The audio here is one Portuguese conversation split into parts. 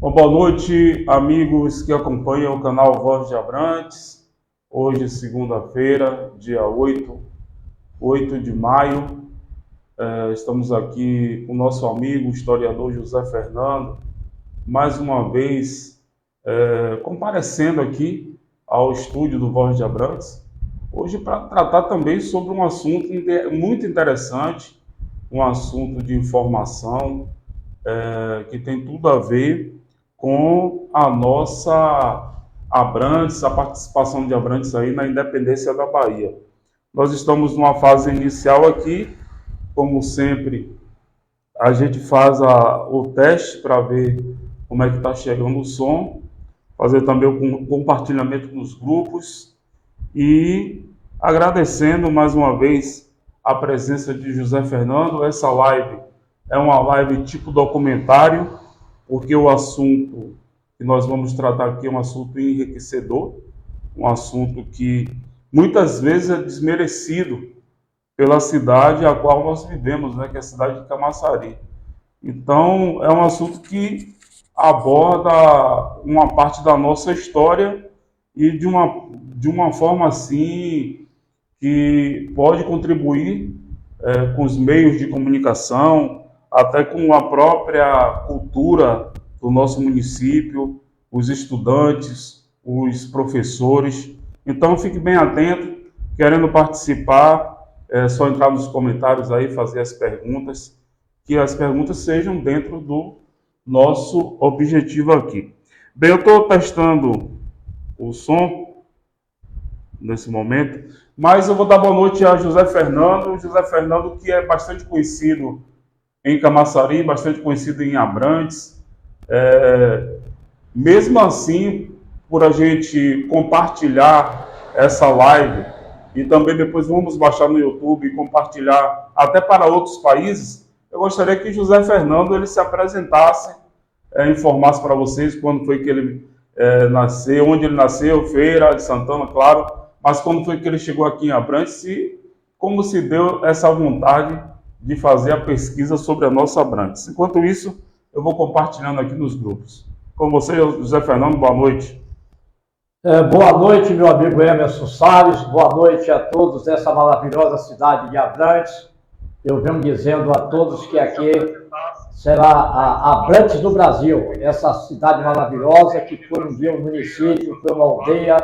Bom, boa noite, amigos que acompanham o canal Voz de Abrantes. Hoje, segunda-feira, dia 8 de maio. Estamos aqui com o nosso amigo, o historiador José Fernando, mais uma vez comparecendo aqui ao estúdio do Voz de Abrantes, hoje para tratar também sobre um assunto muito interessante, um assunto de informação que tem tudo a ver com a nossa Abrantes, a participação de Abrantes aí na independência da Bahia. Nós estamos numa fase inicial aqui, como sempre, a gente faz o teste para ver como é que está chegando o som, fazer também o compartilhamento nos grupos e agradecendo mais uma vez a presença de José Fernando. Essa live é uma live tipo documentário, porque o assunto que nós vamos tratar aqui é um assunto enriquecedor, um assunto que muitas vezes é desmerecido pela cidade a qual nós vivemos, né, que é a cidade de Camaçari. Então, é um assunto que aborda uma parte da nossa história e de uma forma assim que pode contribuir com os meios de comunicação, até com a própria cultura do nosso município, os estudantes, os professores. Então, fique bem atento, querendo participar, é só entrar nos comentários aí, fazer as perguntas, que as perguntas sejam dentro do nosso objetivo aqui. Bem, eu estou testando o som nesse momento, mas eu vou dar boa noite a José Fernando. José Fernando, que é bastante conhecido em Camaçari, bastante conhecido em Abrantes. Mesmo assim, por a gente compartilhar essa live e também depois vamos baixar no YouTube e compartilhar até para outros países, eu gostaria que José Fernando ele se apresentasse, informasse para vocês quando foi que ele nasceu, onde ele nasceu, Feira de Santana, claro, mas quando foi que ele chegou aqui em Abrantes e como se deu essa vontade de fazer a pesquisa sobre a nossa Abrantes. Enquanto isso, eu vou compartilhando aqui nos grupos. Com você, José Fernando, boa noite. Boa noite, meu amigo Emerson Salles, boa noite a todos dessa maravilhosa cidade de Abrantes. Eu venho dizendo a todos que aqui será a Abrantes do Brasil, essa cidade maravilhosa que foi um dia um município, foi uma aldeia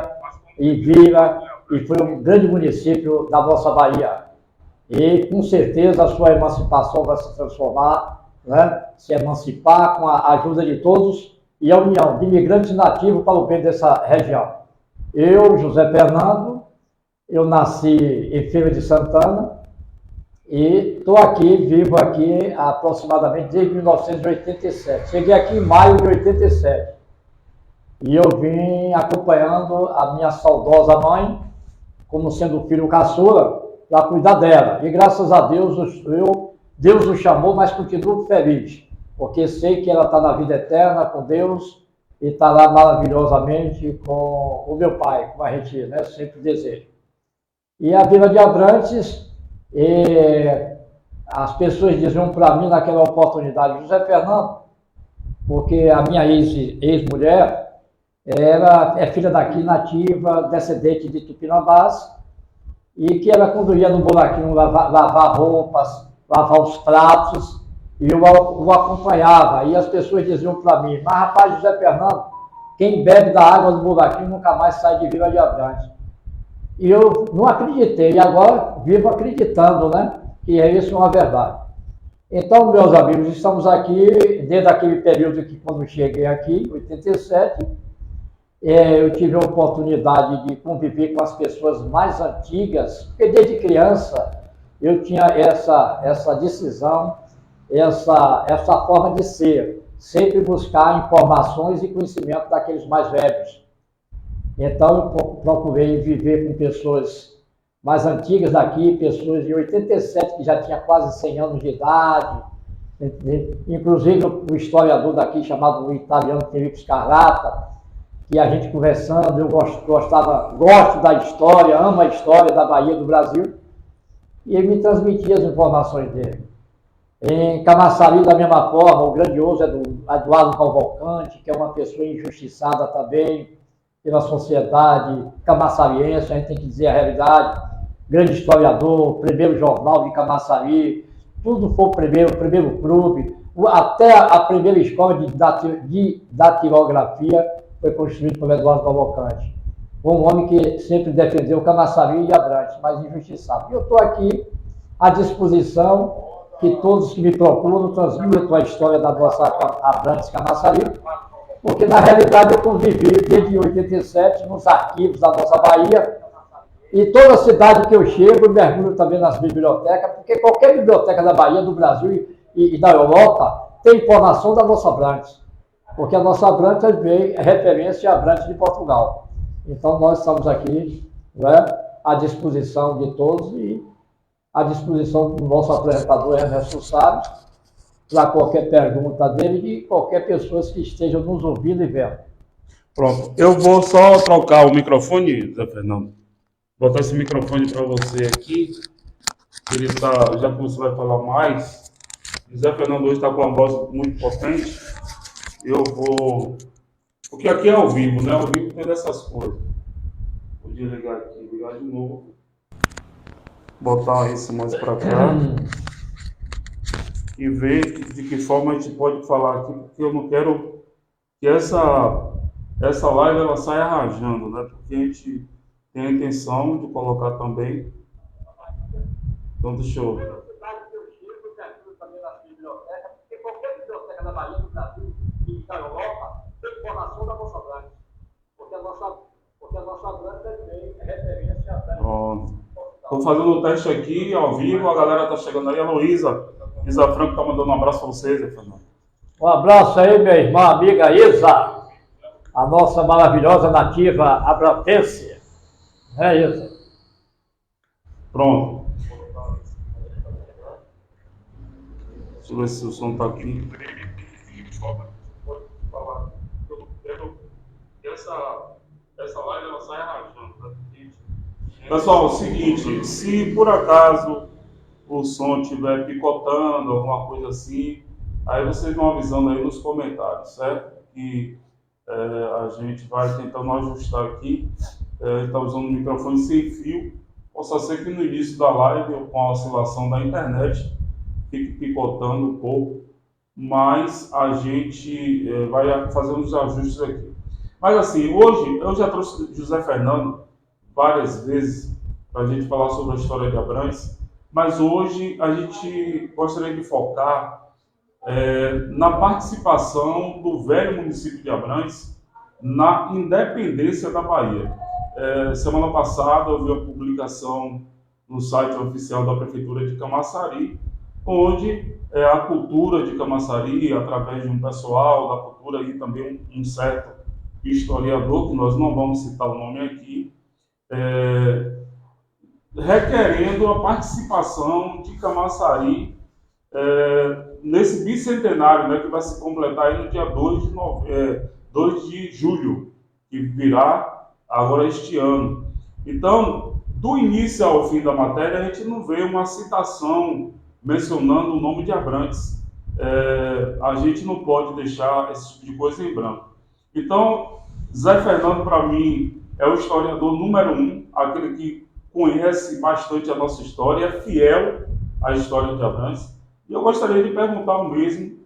e vila, e foi um grande município da nossa Bahia. E com certeza a sua emancipação vai se transformar, né? Se emancipar com a ajuda de todos e a união de imigrantes nativos para o bem dessa região. Eu, José Fernando, eu nasci em Feira de Santana e estou aqui, vivo aqui aproximadamente desde 1987. Cheguei aqui em maio de 87 e eu vim acompanhando a minha saudosa mãe, como sendo filho caçula, para cuidar dela. E graças a Deus, Deus o chamou, mas continuo feliz, porque sei que ela está na vida eterna com Deus e está lá maravilhosamente com o meu pai, como a gente, né, sempre deseja. E a Vila de Abrantes, as pessoas diziam para mim naquela oportunidade, José Fernando, porque a minha ex-mulher é filha daqui, nativa, descendente de Tupinambás, e que ela, quando ia no buraquinho lavar roupas, lavar os pratos, e eu o acompanhava. E as pessoas diziam para mim, mas rapaz, José Fernando, quem bebe da água do buraquinho nunca mais sai de Vila de Abrantes. E eu não acreditei, e agora vivo acreditando, né, que isso é uma verdade. Então, meus amigos, estamos aqui, desde aquele período que quando cheguei aqui, em 87, eu tive a oportunidade de conviver com as pessoas mais antigas, porque desde criança eu tinha essa decisão, essa forma de ser, sempre buscar informações e conhecimento daqueles mais velhos. Então eu procurei viver com pessoas mais antigas daqui, pessoas de 87 que já tinha quase 100 anos de idade, inclusive o historiador daqui chamado italiano Felipe Scarlata, que a gente conversando, eu gosto da história, amo a história da Bahia, do Brasil, e ele me transmitia as informações dele. Em Camaçari, da mesma forma, o grandioso Eduardo Cavalcante, que é uma pessoa injustiçada também pela sociedade camaçariense, a gente tem que dizer a realidade. Grande historiador, primeiro jornal de Camaçari, tudo foi o primeiro clube, até a primeira escola de datilografia foi construída por Eduardo Cavalcante. Foi um homem que sempre defendeu Camaçari e Abrantes, mas injustiçado. E eu estou aqui à disposição que todos que me procuram transmitam a história da nossa Abrantes Camaçari, porque na realidade eu convivi desde 87 nos arquivos da nossa Bahia, e toda cidade que eu chego eu mergulho também nas bibliotecas, porque qualquer biblioteca da Bahia, do Brasil e da Europa tem informação da nossa Abrantes, porque a nossa Abrantes é referência a Abrantes de Portugal. Então nós estamos aqui, né, à disposição de todos e à disposição do nosso apresentador Ernesto Salles, para qualquer pergunta dele e de qualquer pessoa que esteja nos ouvindo e vendo. Pronto, eu vou só trocar o microfone, Zé Fernando. Botar esse microfone para você aqui. Ele tá, já que você vai falar mais, o Zé Fernando hoje está com uma voz muito potente. Eu vou. Porque aqui é ao vivo, né? Ao vivo tem dessas coisas. Vou desligar aqui, ligar de novo. Botar isso mais para cá. E ver de que forma a gente pode falar aqui, porque eu não quero que essa live ela saia rajando, né? Porque a gente tem a intenção de colocar também. Então, deixa eu. Porque qualquer biblioteca da Bahia, do Brasil e da Europa tem informação da nossa Abrantes. Porque a nossa Abrantes é referência a Estou fazendo o teste aqui ao vivo, a galera está chegando aí. A Isa Franco está mandando um abraço para vocês, Zé Fernando. Um abraço aí, minha irmã, amiga Isa, a nossa maravilhosa nativa abrantense. É isso. Pronto. Deixa eu ver se o som está aqui. Essa live ela sai rachando, tá? Pessoal, é o seguinte, se por acaso o som estiver picotando, alguma coisa assim, aí vocês vão avisando aí nos comentários, certo? E a gente vai tentando ajustar aqui. Está usando um microfone sem fio. Possa ser que no início da live, ou com a oscilação da internet, fique picotando um pouco, mas a gente vai fazer uns ajustes aqui. Mas assim, hoje eu já trouxe José Fernando várias vezes para a gente falar sobre a história de Abrantes, mas hoje a gente gostaria de focar na participação do velho município de Abrantes na independência da Bahia. Semana passada eu vi a publicação no site oficial da Prefeitura de Camaçari, onde a cultura de Camaçari, através de um pessoal da cultura e também um certo historiador, que nós não vamos citar o nome aqui, requerendo a participação de Camaçari nesse bicentenário, né, que vai se completar aí no dia 2 de julho, que virá agora este ano. Então, do início ao fim da matéria, a gente não vê uma citação mencionando o nome de Abrantes. A gente não pode deixar esse tipo de coisa em branco. Então, Zé Fernando, para mim, é o historiador número 1, aquele que conhece bastante a nossa história, é fiel à história de Abrantes. E eu gostaria de perguntar o mesmo,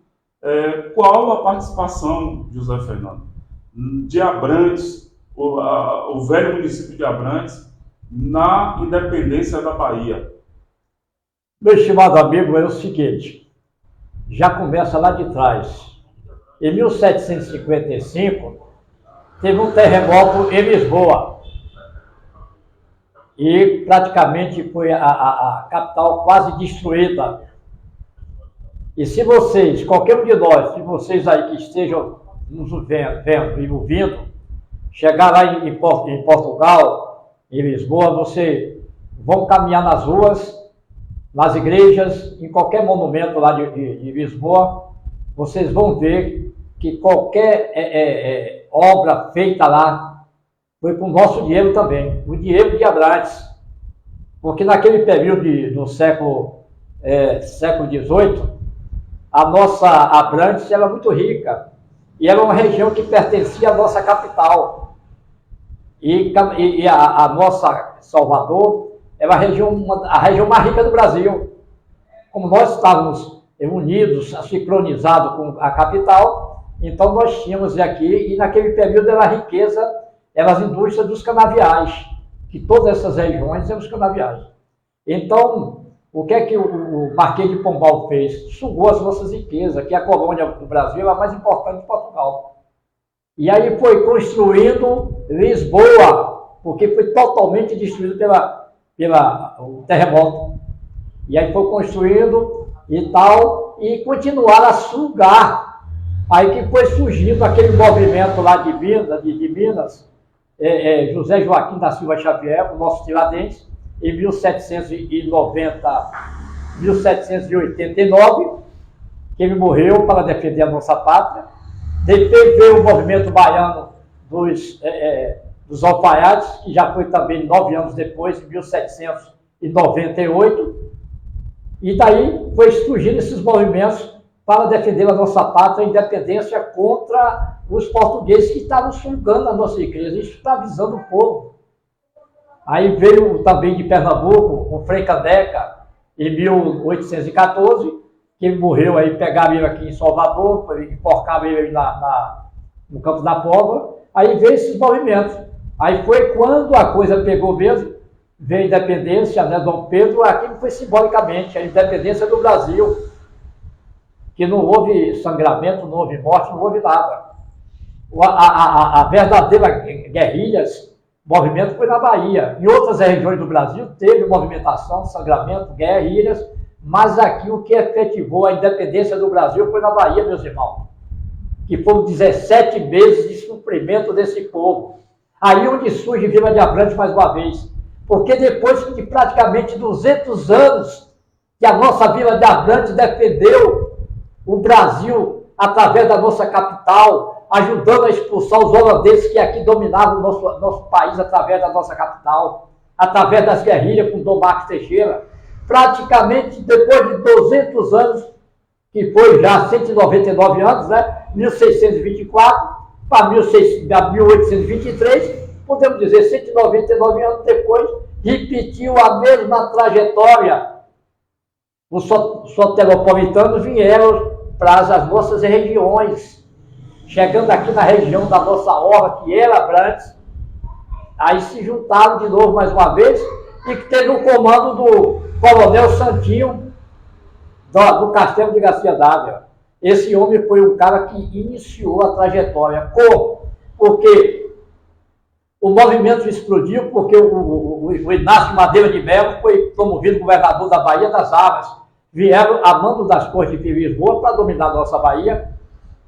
qual a participação de José Fernando, de Abrantes, o velho município de Abrantes, na independência da Bahia. Meu estimado amigo, é o seguinte, já começa lá de trás. Em 1755, teve um terremoto em Lisboa. E praticamente foi a capital quase destruída. E se vocês, qualquer um de nós, se vocês aí que estejam nos vendo e ouvindo, chegar lá em Portugal, em Lisboa, vocês vão caminhar nas ruas, nas igrejas, em qualquer monumento lá de Lisboa, vocês vão ver que qualquer obra feita lá foi com o nosso dinheiro também, o dinheiro de Abrantes. Porque naquele período do século XVIII, a nossa Abrantes era muito rica e era uma região que pertencia à nossa capital. E a nossa Salvador era a região mais rica do Brasil. Como nós estávamos unidos, sincronizados com a capital, então nós tínhamos aqui, e naquele período era a riqueza, eram as indústrias dos canaviais, que todas essas regiões eram os canaviais. Então, o que é que o Marquês de Pombal fez? Sugou as nossas riquezas, que a colônia do Brasil era a mais importante de Portugal. E aí foi construindo Lisboa, porque foi totalmente destruído pelo terremoto. E aí foi construindo e tal, e continuaram a sugar. Aí que foi surgindo aquele movimento lá de Minas, José Joaquim da Silva Xavier, o nosso Tiradentes, em 1789, que ele morreu para defender a nossa pátria. Depois veio o movimento baiano dos alfaiates, que já foi também 9 anos depois, em 1798. E daí foi surgindo esses movimentos para defender a nossa pátria, a independência contra os portugueses que estavam sugando a nossa igreja, escravizando o povo. Aí veio também de Pernambuco o Frei Caneca, em 1814, que ele morreu, aí pegaram ele aqui em Salvador, enforcaram ele no Campo da Pólvora. Aí veio esses movimentos. Aí foi quando a coisa pegou mesmo, veio a independência, né, Dom Pedro, aquilo foi simbolicamente, a independência do Brasil, que não houve sangramento, não houve morte, não houve nada. A verdadeira guerrilhas, movimento foi na Bahia. Em outras regiões do Brasil teve movimentação, sangramento, guerrilhas, mas aqui o que efetivou a independência do Brasil foi na Bahia, meus irmãos, que foram 17 meses de sofrimento desse povo. Aí onde surge Vila de Abrantes mais uma vez, porque depois de praticamente 200 anos que a nossa Vila de Abrantes defendeu o Brasil através da nossa capital, ajudando a expulsar os holandeses que aqui dominavam o nosso país através da nossa capital, através das guerrilhas com Dom Marcos Teixeira. Praticamente depois de 200 anos, que foi já 199 anos, né? 1624 para 1823, podemos dizer 199 anos depois, repetiu a mesma trajetória. Os soteropolitanos vieram para as nossas regiões, chegando aqui na região da nossa orla, que era Abrantes, aí se juntaram de novo mais uma vez, e que teve o comando do Coronel Santinho, do Castelo de Garcia d'Ávila. Esse homem foi o cara que iniciou a trajetória. Como? Porque o movimento explodiu, porque o Inácio Madeira de Mello foi promovido governador da Bahia das Avas. Vieram a mando das cortes de Lisboa para dominar a nossa Bahia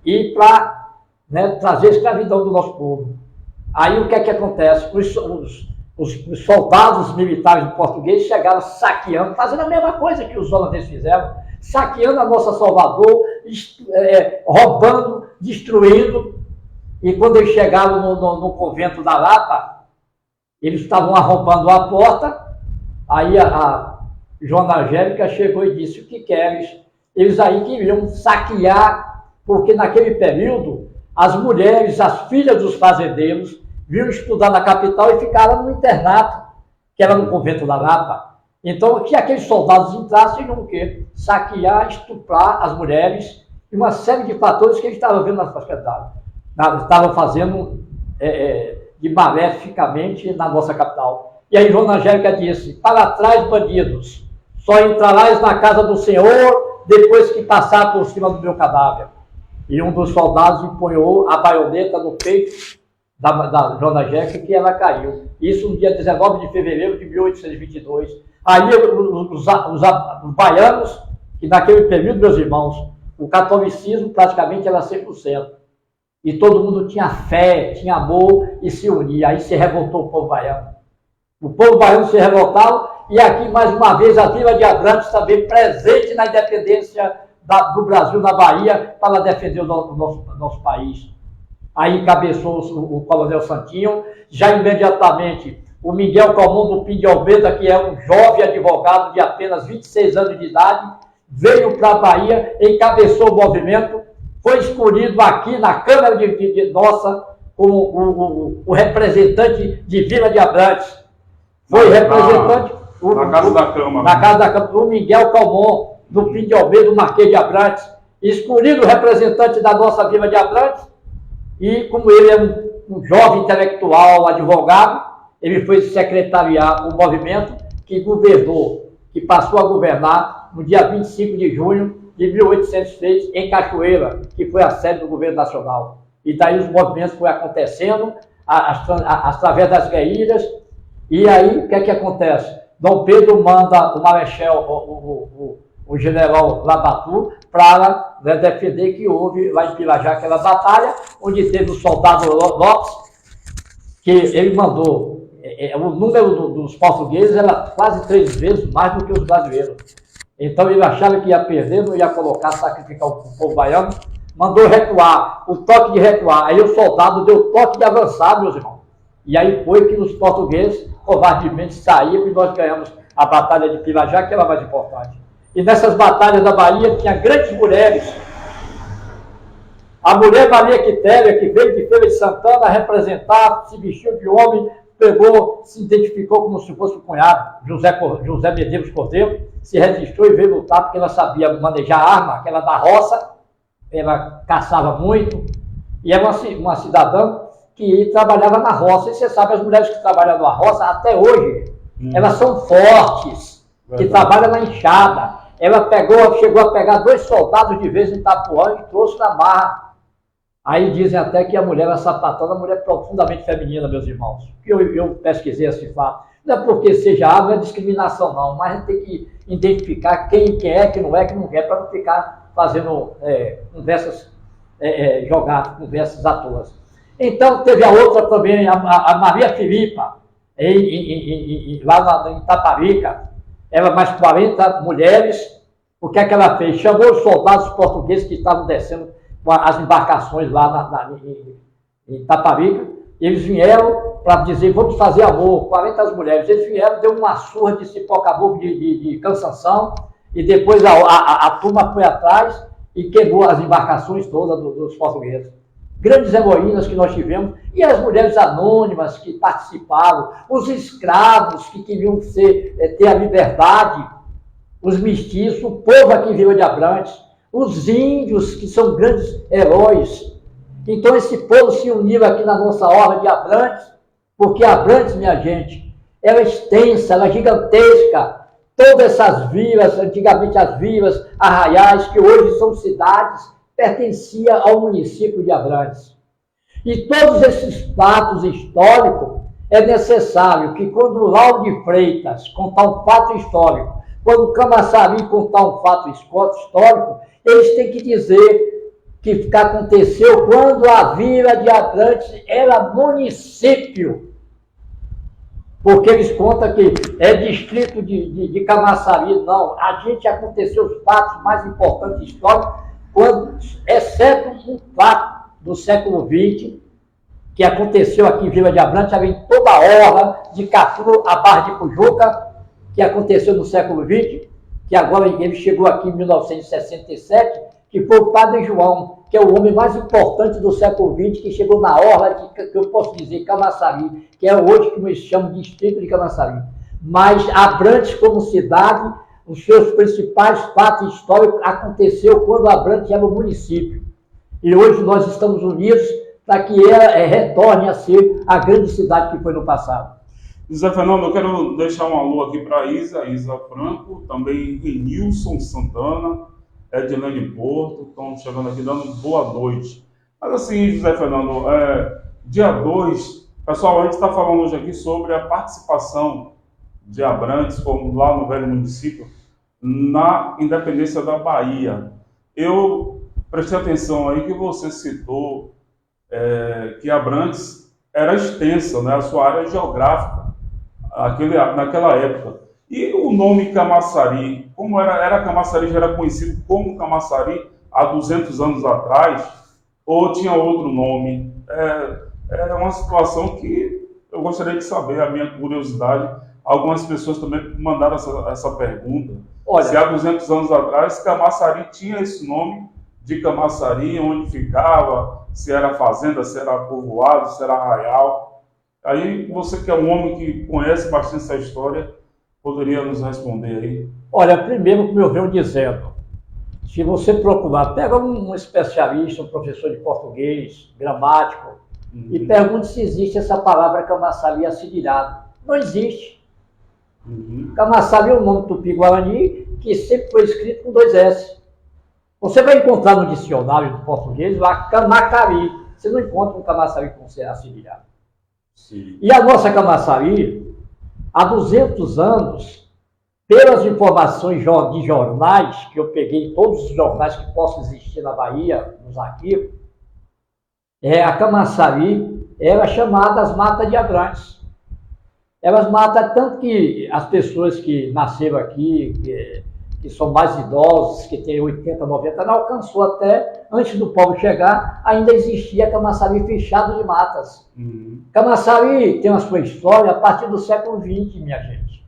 e para, né, trazer a escravidão do nosso povo. Aí o que é que acontece? Os soldados militares portugueses chegaram saqueando, fazendo a mesma coisa que os holandeses fizeram, saqueando a nossa Salvador, roubando, destruindo. E quando eles chegaram no convento da Lapa, eles estavam arrombando a porta, aí a Joana Angélica chegou e disse: o que queres? Eles aí queriam saquear, porque naquele período as mulheres, as filhas dos fazendeiros, vinham estudar na capital e ficaram no internato, que era no convento da Lapa. Então, que aqueles soldados entrassem, iam o quê? Saquear, estuprar as mulheres, e uma série de fatores que eles estavam vendo na sociedade. Estavam fazendo de maleficamente na nossa capital. E aí Joana Angélica disse: para trás, bandidos, só entrarás na casa do Senhor depois que passar por cima do meu cadáver. E um dos soldados empunhou a baioneta no peito da Joana Angélica, que ela caiu. Isso no dia 19 de fevereiro de 1822. Aí os baianos, que naquele período, meus irmãos, o catolicismo praticamente era 100%. E todo mundo tinha fé, tinha amor e se unia. Aí se revoltou o povo baiano. O povo baiano se revoltava, e aqui mais uma vez a Vila de Abrantes também presente na independência do Brasil, na Bahia, para defender o nosso país. Aí encabeçou o Coronel Santinho, já imediatamente o Miguel Comum do Pinho de Almeida, que é um jovem advogado de apenas 26 anos de idade, veio para a Bahia, encabeçou o movimento, foi escolhido aqui na Câmara de nossa como o representante de Vila de Abrantes. Foi representante... Na Casa da Câmara. Na Casa da Câmara, o Miguel Calmon, do Pinto de Almeida, do Marquês de Abrantes, escolhido representante da nossa Vila de Abrantes, e como ele é um jovem intelectual, advogado, ele foi secretariar o movimento que governou, que passou a governar no dia 25 de junho de 1806, em Cachoeira, que foi a sede do governo nacional. E daí os movimentos foram acontecendo, através das guerrilhas, e aí o que é que acontece? Dom Pedro manda o marechal, o general Labatu, para defender que houve lá em Pirajá aquela batalha, onde teve o soldado Lopes, que ele mandou, o número dos portugueses era quase 3 vezes mais do que os brasileiros. Então ele achava que ia perder, não ia colocar, sacrificar o povo baiano, mandou recuar, o toque de recuar. Aí o soldado deu toque de avançar, meus irmãos. E aí foi que os portugueses covardemente saíram e nós ganhamos a Batalha de Pirajá, que era a mais importante. E nessas batalhas da Bahia tinha grandes mulheres. A mulher Maria Quitéria, que veio de Feira de Santana representar, se vestiu de homem, pegou, se identificou como se fosse o cunhado, José Medeiros Cordeiro, se resistiu e veio lutar porque ela sabia manejar arma, aquela da roça, ela caçava muito, e era uma cidadã que trabalhava na roça. E você sabe, as mulheres que trabalham na roça, até hoje, elas são fortes, que trabalham na enxada. Ela chegou a pegar 2 soldados de vez em Itapuã e trouxe na marra. Aí dizem até que a mulher era sapatona, a mulher profundamente feminina, meus irmãos. Eu pesquisei esse fato. Não é porque seja água, não é discriminação não, mas a gente tem que identificar quem é, quem não é, para não ficar fazendo conversas, jogar conversas à toa. Então teve a outra também, a Maria Filipa, lá em Itaparica, ela mais 40 mulheres. O que é que ela fez? Chamou os soldados portugueses que estavam descendo com as embarcações lá em Itaparica. Eles vieram para dizer, vamos fazer amor, 40 mulheres. Eles vieram, deu uma surra de cipó-caboclo de cansanção, e depois a turma foi atrás e queimou as embarcações todas dos portugueses. Grandes heroínas que nós tivemos, e as mulheres anônimas que participaram, os escravos que queriam ter a liberdade, os mestiços, o povo aqui em Vila de Abrantes, os índios, que são grandes heróis. Então esse povo se uniu aqui na nossa orla de Abrantes, porque Abrantes, minha gente, ela é extensa, ela é gigantesca. Todas essas vilas, antigamente as vilas, arraiais, que hoje são cidades, pertencia ao município de Abrantes. E todos esses fatos históricos, é necessário que quando o Lauro de Freitas contar um fato histórico, quando o Camaçari contar um fato histórico, eles têm que dizer que aconteceu quando a Vila de Abrantes era município. Porque eles contam que é distrito de Camaçari. Não, a gente aconteceu os fatos mais importantes históricos, exceto um fato do século XX, que aconteceu aqui em Vila de Abrantes, em toda a orla, de Catu a Barra de Pujuca, que aconteceu no século XX, que agora ele chegou aqui em 1967, que foi o Padre João, que é o homem mais importante do século XX, que chegou na orla, que eu posso dizer, Camaçari, que é hoje que nós chamamos de distrito de Camaçari. Mas Abrantes como cidade, os seus principais fatos históricos aconteceu quando Abrantes era o município. E hoje nós estamos unidos para que ela retorne a ser a grande cidade que foi no passado. José Fernando, eu quero deixar um alô aqui para Isa Franco, também Renilson Santana, Edilene Porto, estão chegando aqui dando boa noite. Mas assim, José Fernando, dia 2, pessoal, a gente está falando hoje aqui sobre a participação de Abrantes, como lá no velho município, na independência da Bahia. Eu prestei atenção aí que você citou que Abrantes era extensa, né, a sua área geográfica, naquela época. E o nome Camaçari, como Camaçari, já era conhecido como Camaçari há 200 anos atrás, ou tinha outro nome? É uma situação que eu gostaria de saber, a minha curiosidade. Algumas pessoas também mandaram essa pergunta. Olha, se há 200 anos atrás Camaçari tinha esse nome de Camaçari, onde ficava, se era fazenda, se era povoado, se era arraial. Aí você que é um homem que conhece bastante essa história, poderia nos responder aí? olha, primeiro, como eu venho dizendo, se você procurar, pega um especialista, um professor de português, gramático, e pergunte se existe essa palavra Camaçari acedilhado. Não existe. Camaçari é um nome tupi-guarani que sempre foi escrito com 2 S. Você vai encontrar no dicionário do português lá Camacari. Você não encontra um Camaçari com C acedilhado. Sim. E a nossa Camaçari, há 200 anos, pelas informações de jornais, que eu peguei todos os jornais que possam existir na Bahia, nos arquivos, a Camaçari era chamada as Matas de Abrantes. Elas matam tanto que as pessoas que nasceram aqui, que são mais idosos, que têm 80, 90, não alcançou até, antes do povo chegar, ainda existia Camaçari fechado de matas. Camaçari tem a sua história a partir do século XX, minha gente.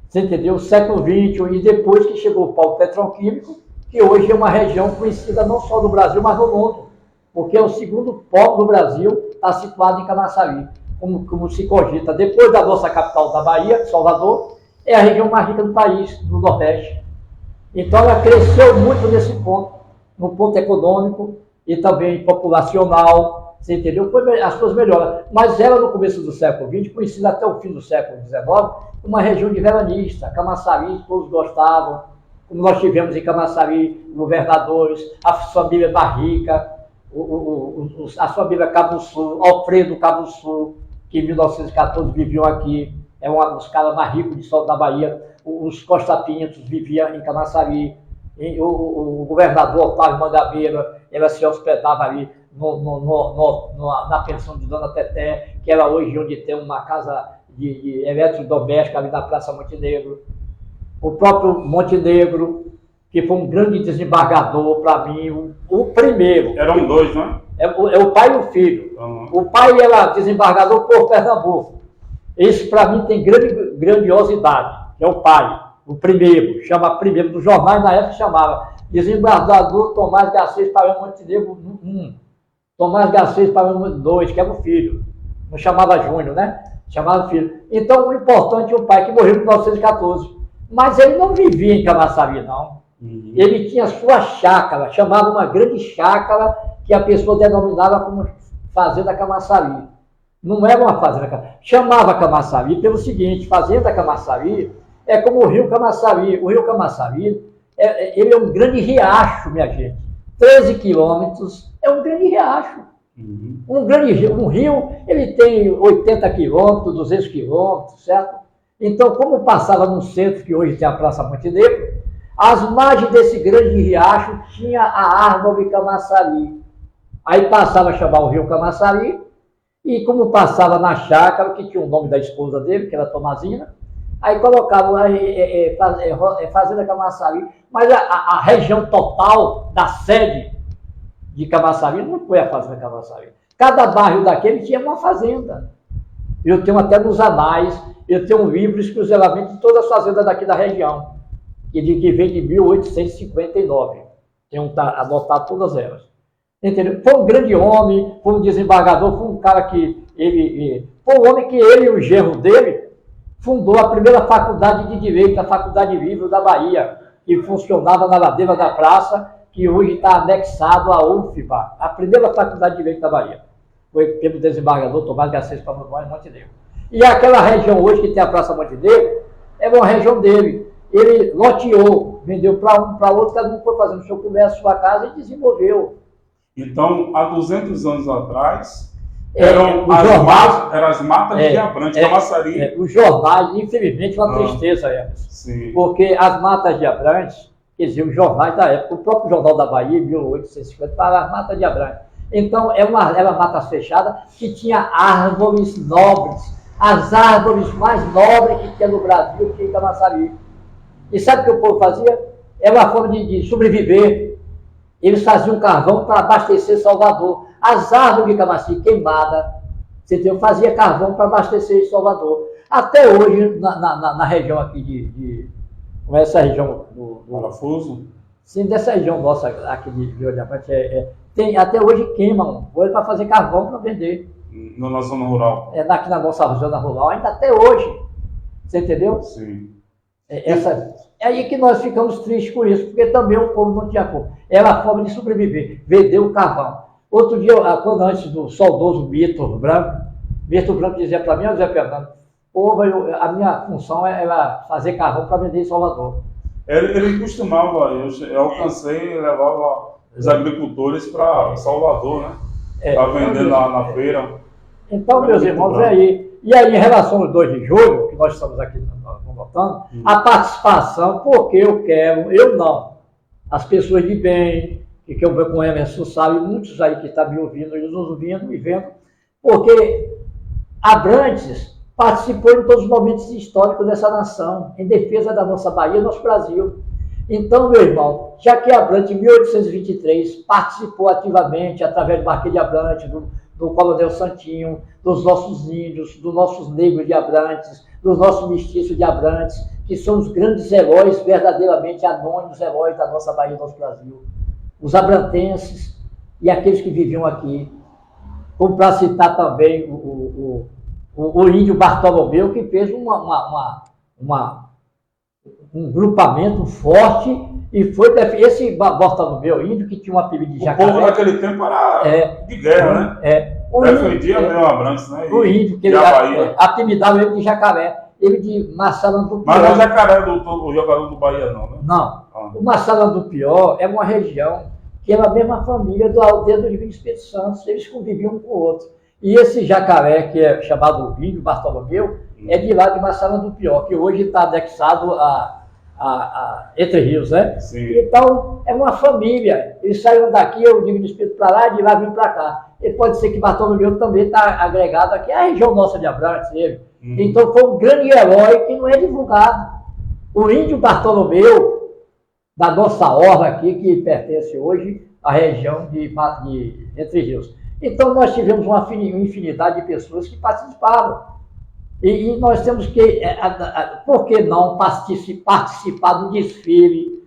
Você entendeu? O século XX, e depois que chegou o polo petroquímico, que hoje é uma região conhecida não só no Brasil, mas no mundo. Porque é o segundo polo do Brasil, está situado em Camaçari. Como se cogita, depois da nossa capital da Bahia, Salvador, é a região mais rica do país, do Nordeste. Então ela cresceu muito nesse ponto, no ponto econômico e também populacional, você entendeu? Foi as suas melhoras. Mas ela, no começo do século XX, conhecida até o fim do século XIX, uma região de veranista, Camaçari, todos gostavam, como nós tivemos em Camaçari governadores, a família Barrica, a família Cabuçu, Alfredo Cabuçu, que em 1914 viviam aqui, é um dos caras mais ricos da Bahia. Os Costa Pintos viviam em Camaçari, o governador Otávio Mangabeira, ele se hospedava ali na pensão de Dona Teté, que era hoje onde tem uma casa de eletrodoméstica ali na Praça Montenegro. O próprio Montenegro, que foi um grande desembargador para mim, o primeiro. Eram 2, não é? É o pai e o filho. O pai era desembargador por Pernambuco. Esse, para mim, tem grandiosidade, que é o pai, o primeiro, chama primeiro, dos jornais na época chamava desembargador Tomás Garcês Paramo Montenegro 1, Tomás Garcês Paramo 2, que era o filho, não chamava Júnior, né? Chamava filho. Então, o importante é o pai, que morreu em 1914, mas ele não vivia em Camaçari, não. Ele tinha sua chácara, chamava uma grande chácara, que a pessoa denominava como Fazenda Camaçari. Não era uma fazenda, chamava Camaçari pelo seguinte: Fazenda Camaçari é como o Rio Camaçari. O Rio Camaçari, ele é um grande riacho, minha gente. 13 quilômetros é um grande riacho. Um rio, ele tem 80 quilômetros, 200 quilômetros, certo? Então, como passava no centro, que hoje tem a Praça Montenegro, às margens desse grande riacho tinha a árvore Camaçari. Aí passava a chamar o Rio Camaçari, e como passava na chácara, que tinha o nome da esposa dele, que era Tomazina, aí colocava Fazenda Camaçari. Mas a região total da sede de Camaçari não foi a Fazenda Camaçari. Cada bairro daquele tinha uma fazenda. Eu tenho até nos anais, eu tenho um livro exclusivamente de todas as fazendas daqui da região, que vem de 1859. Tenho anotado todas elas. Entendeu? Foi um grande homem, foi um desembargador, foi um cara que foi um homem que ele e o genro dele fundou a primeira faculdade de Direito, a Faculdade Livre da Bahia, que funcionava na ladeira da praça, que hoje está anexado à UFBA, a primeira faculdade de Direito da Bahia. Foi pelo desembargador Tomás Garcês Paramo Montenegro. E aquela região hoje que tem a Praça Montenegro, é uma região dele. Ele loteou, vendeu para um, para outro, cada um foi fazendo o seu comércio, sua casa e desenvolveu. Então, há 200 anos atrás, eram as matas de Abrantes, Camaçari. Os jornais, infelizmente, uma tristeza, Emerson. Porque as matas de Abrantes, quer dizer, os jornais da época, o próprio Jornal da Bahia, em 1850, para as matas de Abrantes. Então, era mata fechada que tinha árvores nobres. As árvores mais nobres que tinha no Brasil, tinha em Camaçari. E sabe o que o povo fazia? Era uma forma de sobreviver. Eles faziam carvão para abastecer Salvador. As árvores de Camaçari queimadas, fazia carvão para abastecer Salvador. Até hoje, na região aqui como é essa região do Parafuso? Sim, dessa região nossa aqui de Oliabante, tem, até hoje queimam coisa para fazer carvão para vender. Na zona rural? Aqui na nossa zona rural, ainda até hoje. Você entendeu? Sim. É aí que nós ficamos tristes com isso, porque também o povo não tinha como. Era a forma de sobreviver, vender o carvão. Outro dia, quando antes do saudoso Vitor Branco dizia para mim, Zé Fernando, povo, a minha função era fazer carvão para vender em Salvador. Ele costumava, eu alcancei e levava os agricultores para Salvador, né? Para vender na feira. Então, meus irmãos, é aí. E aí, em relação ao 2 de julho, que nós estamos aqui votando, a participação, porque eu não. As pessoas de bem, que eu com o Emerson sabe, muitos aí que estão me ouvindo, eles nos ouvindo e vendo, porque Abrantes participou em todos os momentos históricos dessa nação, em defesa da nossa Bahia e nosso Brasil. Então, meu irmão, já que Abrantes, em 1823, participou ativamente, através do Marquês de Abrantes, do Coronel Santinho, dos nossos índios, dos nossos negros de Abrantes, dos nossos mestiços de Abrantes, que são os grandes heróis, verdadeiramente anônimos heróis da nossa Bahia e do nosso Brasil. Os abrantenses e aqueles que viviam aqui. Como para citar também o índio Bartolomeu, que fez um grupamento forte e foi esse Bartolomeu, índio que tinha um apelido de Jacaré. O povo naquele tempo era de guerra, né? Defendia mesmo Abrantes, né? O índio, que ele apelidava ele de Jacaré, ele de Maçã do Pior. Mas não é Jacaré o jogador do Bahia, não, né? Não. O Maçã do Pior é uma região que era a mesma família do Aldeia do Divino Espírito Santo, eles conviviam um com o outro. E esse jacaré, que é chamado índio Bartolomeu, é de lá de Maçã do Pior, que hoje está anexado a Entre Rios, né? Sim. Então, é uma família. Eles saíram daqui, o Divino Espírito para lá, de lá vem para cá. E pode ser que Bartolomeu também está agregado aqui, a região nossa de Abrantes, ele. Então, foi um grande herói que não é divulgado. O índio Bartolomeu, da nossa orla aqui, que pertence hoje à região de Entre Rios. Então, nós tivemos uma infinidade de pessoas que participavam. E nós temos que, por que não participar do desfile,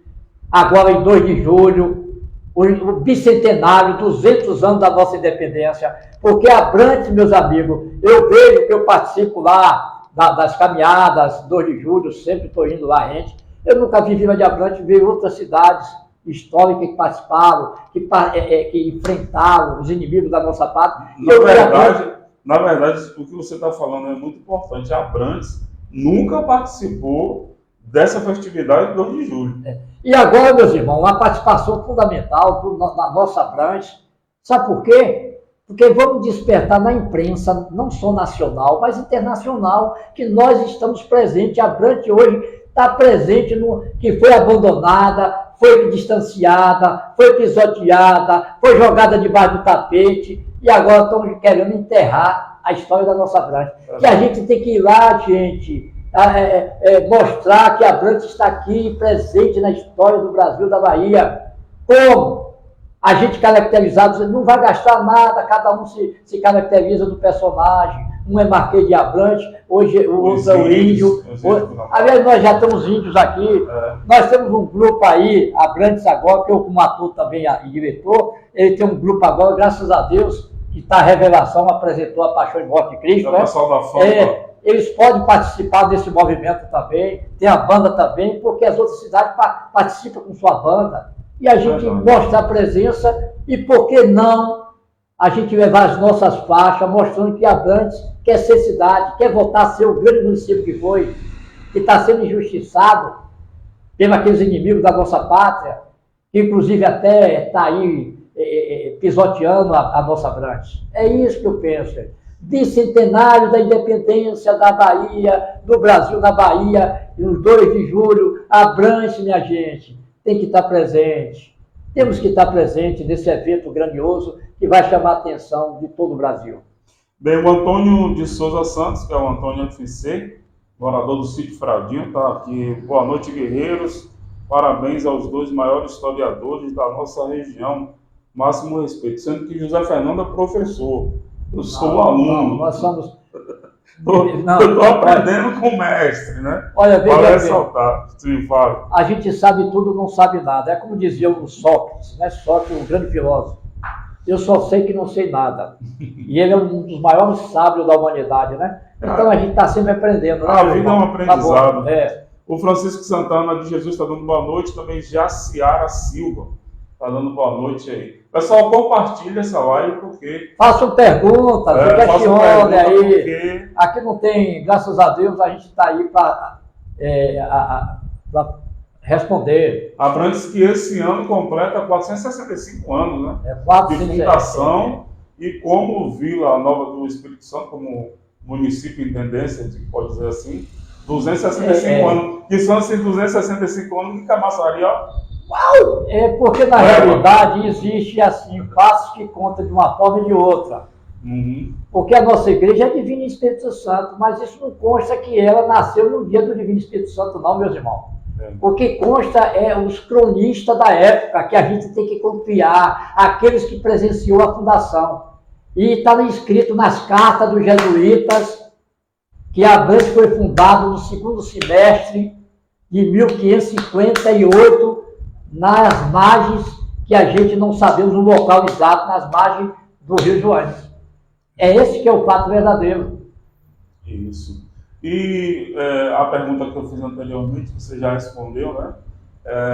agora em 2 de julho, o bicentenário, 200 anos da nossa independência, porque Abrantes, meus amigos, eu vejo que eu participo lá das caminhadas, 2 de julho, sempre estou indo lá, gente. Eu nunca vi Vila de Abrantes, vi outras cidades históricas que participaram, que enfrentaram os inimigos da nossa pátria. Na verdade, o que você está falando é muito importante. Abrantes nunca participou dessa festividade do 2 de julho. E agora, meus irmãos, uma participação fundamental da nossa Abrantes. Sabe por quê? Porque vamos despertar na imprensa, não só nacional, mas internacional, que nós estamos presentes. A Abrantes hoje está presente que foi abandonada, foi distanciada, foi pisoteada, foi jogada debaixo do tapete e agora estão querendo enterrar a história da nossa Abrantes. Que a gente tem que ir lá, gente, mostrar que a Abrantes está aqui presente na história do Brasil, da Bahia. Como? A gente caracterizado, não vai gastar nada, cada um se caracteriza do personagem. Um é Marquês de Abrantes, hoje o outro é o índio. Aliás, nós já temos índios aqui. Nós temos um grupo aí, Abrantes agora, que eu como ator também e diretor, ele tem um grupo agora, graças a Deus, que está a Revelação, apresentou a Paixão e Morte de Cristo. É o pessoal da fama. Eles podem participar desse movimento também, tem a banda também, porque as outras cidades participam com sua banda. E a gente mostra a presença e, por que não, a gente levar as nossas faixas, mostrando que Abrantes quer ser cidade, quer voltar a ser o grande município que foi, que está sendo injustiçado pelos aqueles inimigos da nossa pátria, que inclusive até está aí pisoteando a nossa Abrantes. É isso que eu penso. Bicentenário da independência da Bahia, do Brasil na Bahia, no 2 de julho, Abrantes, minha gente, tem que estar presente. Temos que estar presente nesse evento grandioso que vai chamar a atenção de todo o Brasil. Bem, o Antônio de Souza Santos, que é o Antônio FC, morador do Sítio Fradinho, está aqui. Boa noite, guerreiros. Parabéns aos 2 maiores historiadores da nossa região. Máximo respeito. Sendo que José Fernando é professor. Eu sou aluno. Nós somos... Eu estou aprendendo com o mestre, né? Olha, Vale veja bem, ressaltar. Sim, fala. a gente sabe tudo, não sabe nada. É como dizia o Sócrates, né? Sócrates, um grande filósofo. Eu só sei que não sei nada. E ele é um dos maiores sábios da humanidade, né? Então a gente está sempre aprendendo. Né, a vida é um aprendizado. Tá, é. O Francisco Santana de Jesus está dando boa noite, também Jaciara Silva está dando boa noite aí. Pessoal, compartilha essa live porque... Façam perguntas, questionem aí. Porque... Aqui não tem, graças a Deus, a gente está aí para responder. Abrantes que esse ano completa 465 anos, né? De fundação e como Vila Nova do Espírito Santo, como município em tendência, pode dizer assim, 265 anos. Que são esses 265 anos de Camaçari, ó. Uau! Porque na realidade existe assim, passos que contam de uma forma e de outra. Uhum. Porque a nossa igreja é Divino Espírito Santo, mas isso não consta que ela nasceu no dia do Divino Espírito Santo, não, meus irmãos. O que consta é os cronistas da época, que a gente tem que confiar, aqueles que presenciou a fundação. E está escrito nas cartas dos jesuítas que a Abrantes foi fundada no segundo semestre de 1558, nas margens, que a gente não sabemos o local exato, nas margens do Rio Joanes. É esse que é o fato verdadeiro. Isso. E a pergunta que eu fiz anteriormente, você já respondeu, né?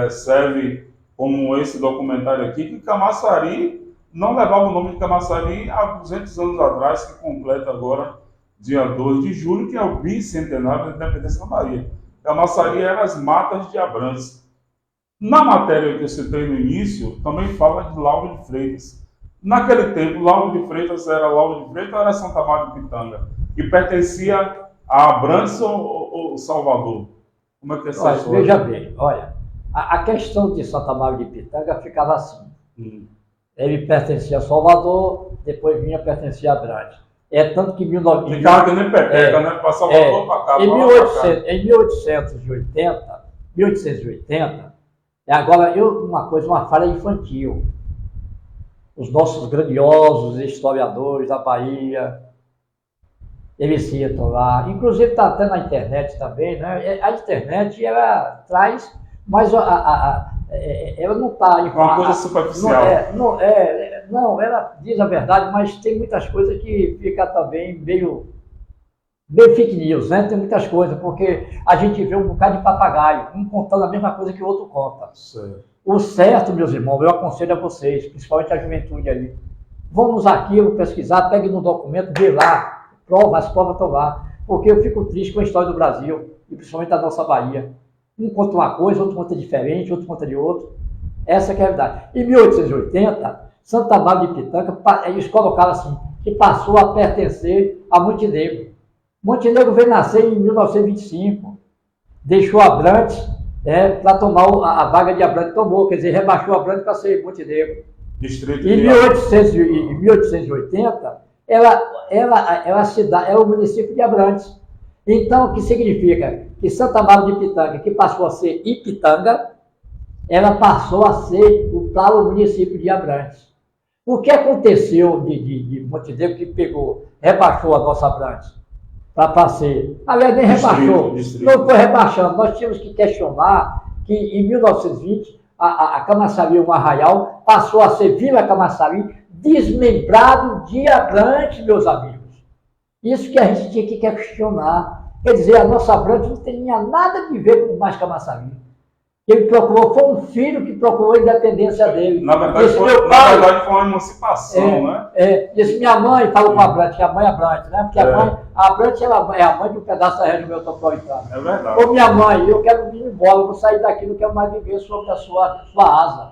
Serve como esse documentário aqui, que Camaçari não levava o nome de Camaçari há 200 anos atrás, que completa agora, dia 2 de julho, que é o bicentenário da independência da Bahia. Camaçari era as matas de Abrantes. Na matéria que eu citei no início, também fala de Lauro de Freitas. Naquele tempo, Lauro de Freitas era Lauro de Freitas ou era Santa Maria de Pitanga? Que pertencia a Abrantes ou Salvador? Como é que é essa história? Veja bem, olha, a questão de Santa Maria de Pitanga ficava assim. Ele pertencia a Salvador, depois vinha pertencer a Abrantes. Tanto que em 1980... Ficava que nem peteca, né? Para Salvador, para cá, em 1880, agora, uma falha infantil. Os nossos grandiosos historiadores da Bahia, eles citam lá, inclusive está até na internet também, né? A internet, ela traz, mas ela não está... Uma coisa superficial. Não, ela diz a verdade, mas tem muitas coisas que fica também meio fake news, né? Tem muitas coisas, porque a gente vê um bocado de papagaio, um contando a mesma coisa que o outro conta. Certo. O certo, meus irmãos, eu aconselho a vocês, principalmente a juventude ali, vamos aquilo, pesquisar, pegue no documento, vê lá, as provas estão lá, porque eu fico triste com a história do Brasil, e principalmente da nossa Bahia. Um conta uma coisa, outro conta diferente, outro conta de outro. Essa que é a verdade. Em 1880, Santa Maria de Pitanga, eles colocaram assim, que passou a pertencer a Montenegro. Montenegro veio nascer em 1925, deixou Abrantes para tomar a vaga de Abrantes, tomou, quer dizer, rebaixou Abrantes para ser Montenegro. Distrito em 1880, ela é o município de Abrantes. Então, o que significa? Que Santa Maria de Pitanga, que passou a ser Ipitanga, ela passou a ser para o município de Abrantes. O que aconteceu de Montenegro que rebaixou a nossa Abrantes para ser? Aliás, nem rebaixou, não foi rebaixando. Nós tínhamos que questionar que em 1920 a Camaçari, o Arraial, passou a ser Vila Camaçari, desmembrado de Abrantes, meus amigos. Isso que a gente tinha que questionar. Quer dizer, a nossa Abrantes não tinha nada a ver com mais Camaçari. Ele procurou, foi um filho que procurou a independência dele. Na verdade, foi uma emancipação, né? Disse, minha mãe, falou com a Abrantes, a mãe Abrantes, né? Porque a Abrantes é a mãe de um pedaço da região metropolitana. É verdade. Ô, minha mãe, eu quero ir embora, eu vou sair daqui, não quero mais viver sobre a sua asa.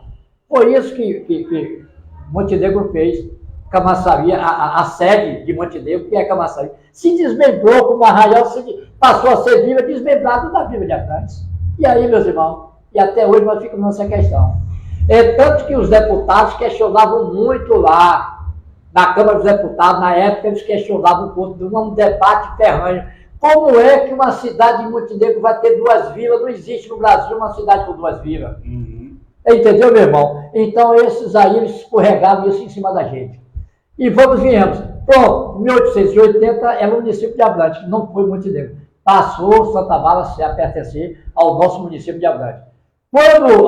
Foi isso que Montenegro fez. Camaçari, a sede de Montenegro, que é Camaçari, se desmembrou como Arraial, passou a ser vila, desmembrado da vila de Abrantes. E aí, meus irmãos, e até hoje nós ficamos nessa questão. Tanto que os deputados questionavam muito lá, na Câmara dos Deputados, na época eles questionavam um debate ferranho. Como é que uma cidade de Montenegro vai ter duas vilas? Não existe no Brasil uma cidade com duas vilas. Entendeu, meu irmão? Então esses aí, eles escorregavam isso em cima da gente. E viemos. Pronto, em 1880 era o município de Abrantes, que não foi Montenegro. Passou Santa Bárbara a pertencer ao nosso município de Abrantes. Quando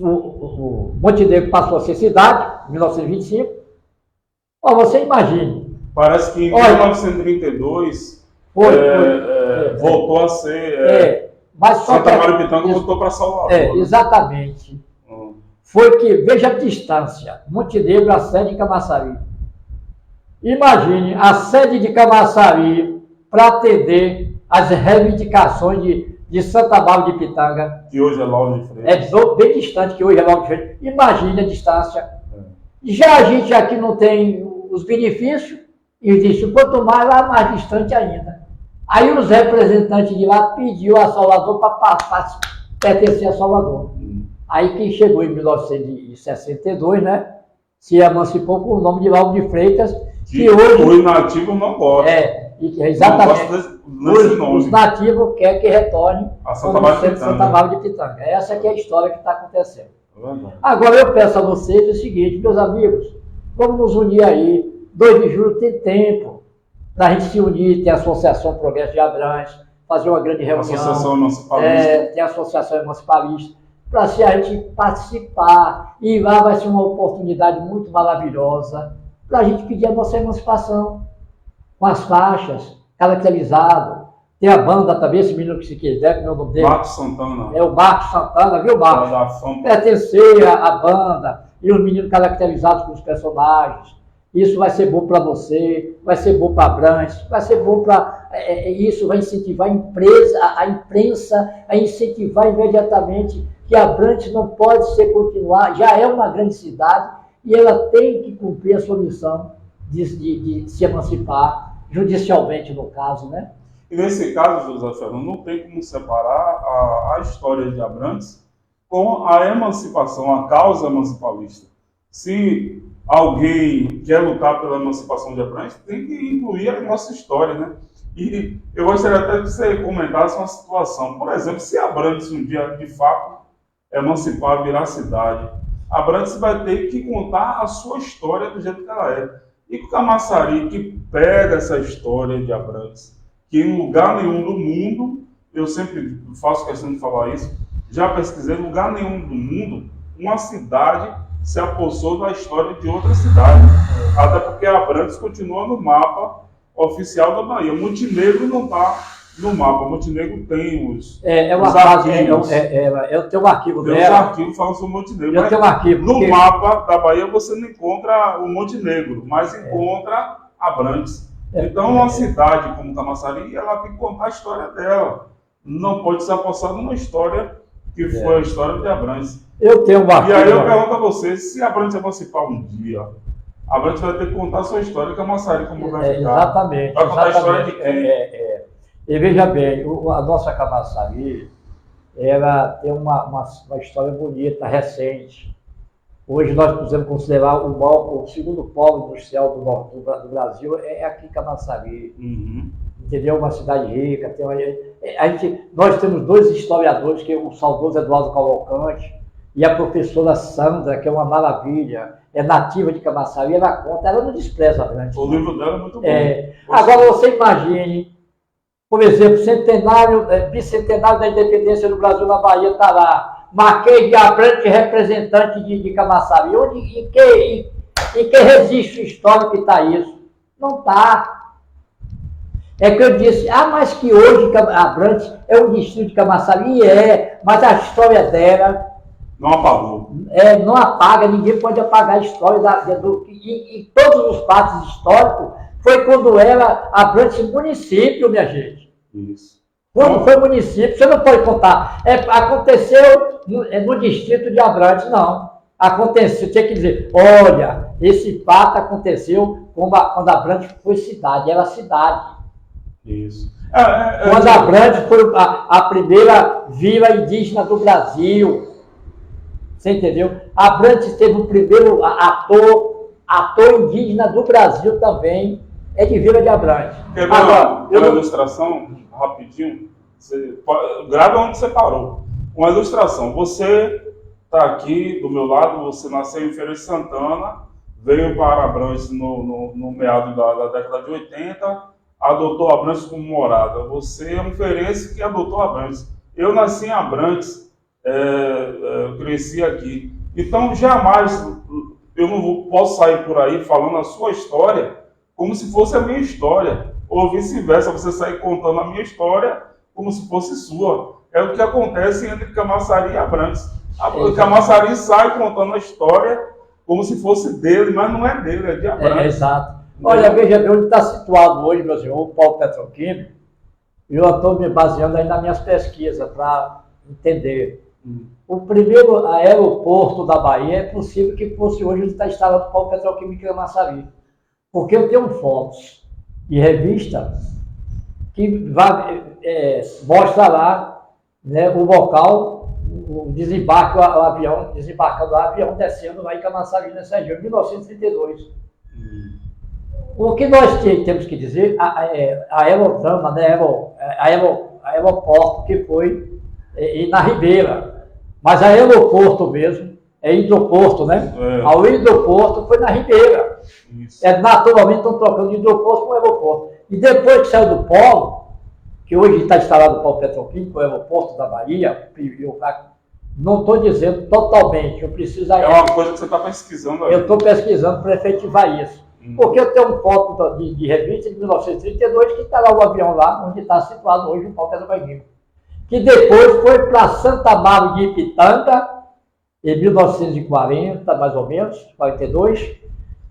o Montenegro passou a ser cidade, em 1925, ó, você imagine. Parece que em 1932 voltou a ser. Mas só Santa Bárbara de Pitanga voltou para Salvador. Exatamente. Foi que, veja a distância, Montenegro, a sede de Camaçari. Imagine a sede de Camaçari para atender as reivindicações de Santa Bárbara de Pitanga. Que hoje é Lauro de Freitas. É bem distante, que hoje é Lauro de Freitas. Imagine a distância. Já a gente aqui não tem os benefícios, e disse, quanto mais lá, mais distante ainda. Aí os representantes de lá pediu a Salvador para pertencer a Salvador. Aí quem chegou em 1962, né, se emancipou com o nome de Lauro de Freitas, que hoje... Os nativos não gostam. Exatamente. Os nativos querem que retorne a Santa Bárbara de Pitanga. Essa que é a história que está acontecendo. Agora eu peço a vocês o seguinte, meus amigos, vamos nos unir aí. 2 de julho tem tempo para a gente se unir, tem a Associação Progresso de Abrantes, fazer uma grande reunião. Associação Emancipalista. Tem a Associação Emancipalista, para se a gente participar. E lá vai ser uma oportunidade muito maravilhosa para a gente pedir a nossa emancipação, com as faixas, caracterizado. Tem a banda também, esse menino que se quiser, que é o nome dele. Marcos Santana. É o Marcos Santana, viu, Marcos? Pertencer à banda e os meninos caracterizados com os personagens. Isso vai ser bom para você, vai ser bom para Abrantes, vai ser bom para... isso vai incentivar a imprensa a incentivar imediatamente que Abrantes não pode continuar, já é uma grande cidade e ela tem que cumprir a sua missão de se emancipar, judicialmente no caso, né? E nesse caso, José Fernando, não tem como separar a história de Abrantes com a emancipação, a causa emancipalista. Se alguém quer lutar pela emancipação de Abrantes, tem que incluir a nossa história, né? E eu gostaria até que você comentasse uma situação. Por exemplo, se Abrantes um dia, de fato, emancipar, virar cidade, Abrantes vai ter que contar a sua história do jeito que ela é. E o Camaçari, que pega essa história de Abrantes, que em lugar nenhum do mundo, eu sempre faço questão de falar isso, já pesquisei, em lugar nenhum do mundo, uma cidade se apossou da história de outra cidade. Até porque Abrantes continua no mapa oficial da Bahia. Montenegro não está no mapa. Montenegro tem os arquivos. Eu tenho um arquivo dela. Tem os arquivos falando sobre Montenegro. Eu tenho um arquivo. No mapa da Bahia você não encontra o Montenegro, mas encontra Abrantes. Então uma cidade como Camaçari, ela tem que contar a história dela. Não pode se apossar numa história que foi a história de Abrantes. Eu tenho um arquivo. E aí eu pergunto a você, se Abrantes emancipar um dia, Abrantes vai ter que contar a sua história, Camaçari, como vai ficar. Exatamente. Vai contar a história de quem? E veja bem, a nossa Camaçari, ela tem uma história bonita, recente. Hoje nós podemos considerar o segundo polo industrial do Brasil é aqui em Camaçari. Entendeu? Uma cidade rica. Nós temos 2 historiadores, que é o saudoso Eduardo Cavalcante e a professora Sandra, que é uma maravilha, é nativa de Camaçari, ela conta, ela não despreza Abrantes. O livro dela é muito bom. Agora você imagine, por exemplo, bicentenário da independência do Brasil na Bahia está lá, Marquês de Abrantes, representante de Camaçari. Em que registro histórico está isso? Não está. É que eu disse, mas que hoje Abrantes é um distrito de Camaçari, mas a história dela... Não apagou. Não apaga, ninguém pode apagar a história em todos os fatos históricos, foi quando era Abrantes município, minha gente. Isso. Quando foi município, você não pode contar. Aconteceu no distrito de Abrantes, não. Aconteceu, tinha que dizer, olha, esse fato aconteceu quando Abrantes foi cidade, era cidade. Isso. Quando Abrantes foi a primeira vila indígena do Brasil. Você entendeu? Abrantes teve o primeiro ator indígena do Brasil também, é de Vila de Abrantes. Quer ver uma ilustração, rapidinho? Grava onde você parou. Uma ilustração. Você está aqui do meu lado, você nasceu em Feira de Santana, veio para Abrantes no meado da década de 80, adotou Abrantes como morada. Você é um feirense que adotou Abrantes. Eu nasci em Abrantes, cresci aqui. Então, jamais eu não posso sair por aí falando a sua história como se fosse a minha história. Ou vice-versa, você sair contando a minha história como se fosse sua. É o que acontece entre Camaçari e Abrantes. Camaçari sai contando a história como se fosse dele, mas não é dele, é de Abrantes. Exato. Olha, veja bem, onde está situado hoje, meu senhor, o polo petroquímico, eu estou me baseando aí nas minhas pesquisas para entender. O primeiro aeroporto da Bahia é possível que fosse hoje onde está instalado o polo petroquímico em Camaçari. Porque eu tenho fotos de revista que mostra lá, né, o local, o desembarque, o avião, desembarcando o avião, descendo lá em Camaçari, nessa região, em 1932. O que nós temos que dizer, a aerodrama, né, aeroporto que foi na Ribeira, mas aeroporto mesmo, é hidroporto, né? O hidroporto foi na Ribeira. Naturalmente estão trocando de hidroporto com aeroporto. E depois que saiu do polo, que hoje está instalado o polo petroquímico, o aeroporto da Bahia, não estou dizendo totalmente, eu preciso... É uma coisa que você está pesquisando aí. Eu estou pesquisando para efetivar isso. Porque eu tenho uma foto de revista de 1932 que está lá o avião lá, onde está situado hoje o polo petroquímico. Que depois foi para Santa Amaro de Ipitanga, em 1940, mais ou menos, 42,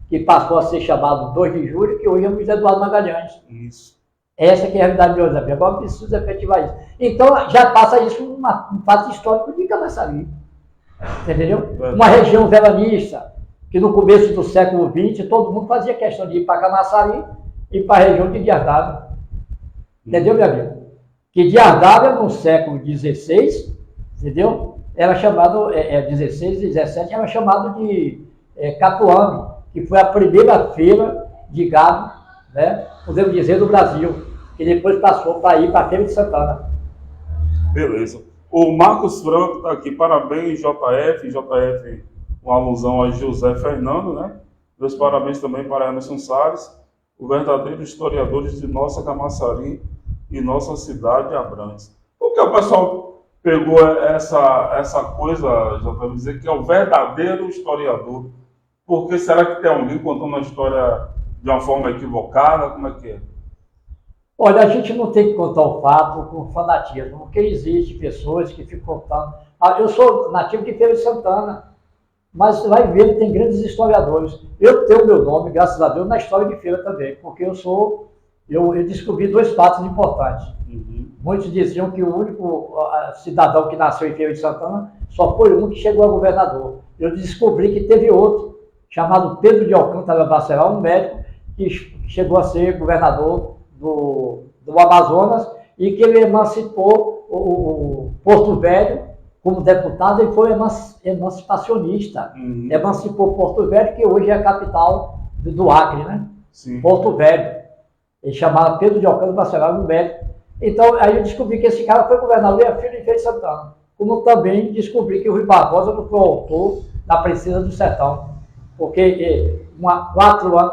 que passou a ser chamado 2 de julho, que hoje é o Luiz Eduardo Magalhães. Isso. Essa que é a realidade de hoje. Agora precisa efetivar isso. Então, já passa isso um fato histórico de Camaçari. Entendeu? Uma região veranista, que no começo do século XX, todo mundo fazia questão de ir para Camaçari e para a região de Diardávia. Entendeu, meu amigo? Que Diardávia, no século XVI, entendeu? Era chamado, 16, 17, era chamado de Catuame, que foi a primeira feira de gado, né, podemos dizer, do Brasil, que depois passou para ir para a Feira de Santana. Beleza. O Marcos Franco está aqui, parabéns, JF, uma alusão a José Fernando, né? Meus parabéns também para Emerson Salles, o verdadeiro historiador de nossa Camaçari e nossa cidade Abrantes. Por que o pessoal pegou essa coisa, já para dizer que é o verdadeiro historiador? Porque será que tem alguém contando a história de uma forma equivocada? Como é que é? Olha, a gente não tem que contar o fato com fanatismo, porque existem pessoas que ficam contando. Eu sou nativo de Feira de Santana, mas você vai ver que tem grandes historiadores. Eu tenho meu nome, graças a Deus, na história de Feira também, porque eu descobri 2 fatos importantes. Muitos diziam que o único cidadão que nasceu em Feira de Santana só foi um que chegou a governador. Eu descobri que teve outro, chamado Pedro de Alcântara Bacelar, um médico que chegou a ser governador do Amazonas e que ele emancipou o Porto Velho como deputado e foi emancipacionista. Emancipou Porto Velho, que hoje é a capital do Acre, né? Sim. Porto Velho. Ele chamava Pedro de Alcântara Bacelar, um médico. Então, aí eu descobri que esse cara foi governador e é filho de Feira de Santana. Como também descobri que o Rui Barbosa não foi o autor da Princesa do Sertão. Porque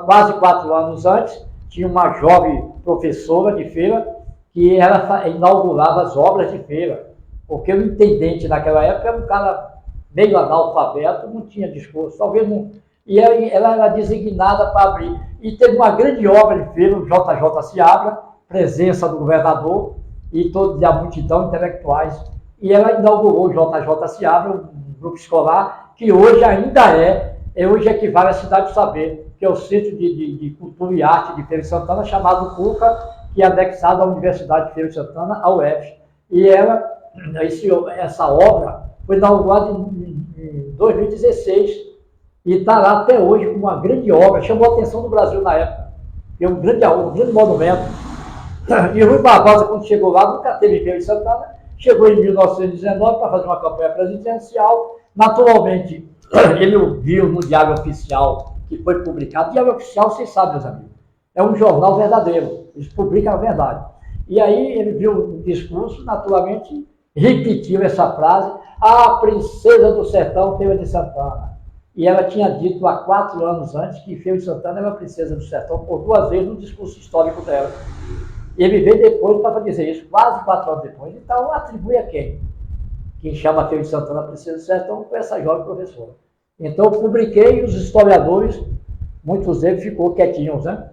quase 4 anos antes, tinha uma jovem professora de feira que ela inaugurava as obras de feira. Porque o intendente naquela época era um cara meio analfabeto, não tinha discurso, talvez não. E ela era designada para abrir. E teve uma grande obra de feira, o JJ Seabra, presença do governador e toda a multidão intelectuais. E ela inaugurou o JJ Seabra, um grupo escolar, que hoje ainda hoje equivale à Cidade do Saber, que é o Centro de Cultura e Arte de Feira de Santana, chamado CUCA, que é anexado à Universidade de Feira de Santana, a UF. E essa obra foi inaugurada em 2016 e está lá até hoje como uma grande obra, chamou a atenção do Brasil na época. É um grande monumento. E o Rui Barbosa, quando chegou lá, nunca teve em Feira de Santana, chegou em 1919 para fazer uma campanha presidencial. Naturalmente, ele viu no Diário Oficial, que foi publicado. Diário Oficial, vocês sabem, meus amigos, é um jornal verdadeiro, eles publicam a verdade. E aí ele viu o discurso, naturalmente, repetiu essa frase: a princesa do sertão, Feira de Santana. e ela tinha dito há 4 anos antes que Feira de Santana era a princesa do sertão por 2 vezes no discurso histórico dela. E ele veio depois para dizer isso, quase 4 anos depois. Então, atribui a quem? Quem chama Feira de Santana a princesa do sertão foi essa jovem professora. Então, eu publiquei e os historiadores, muitos deles ficou quietinhos, né?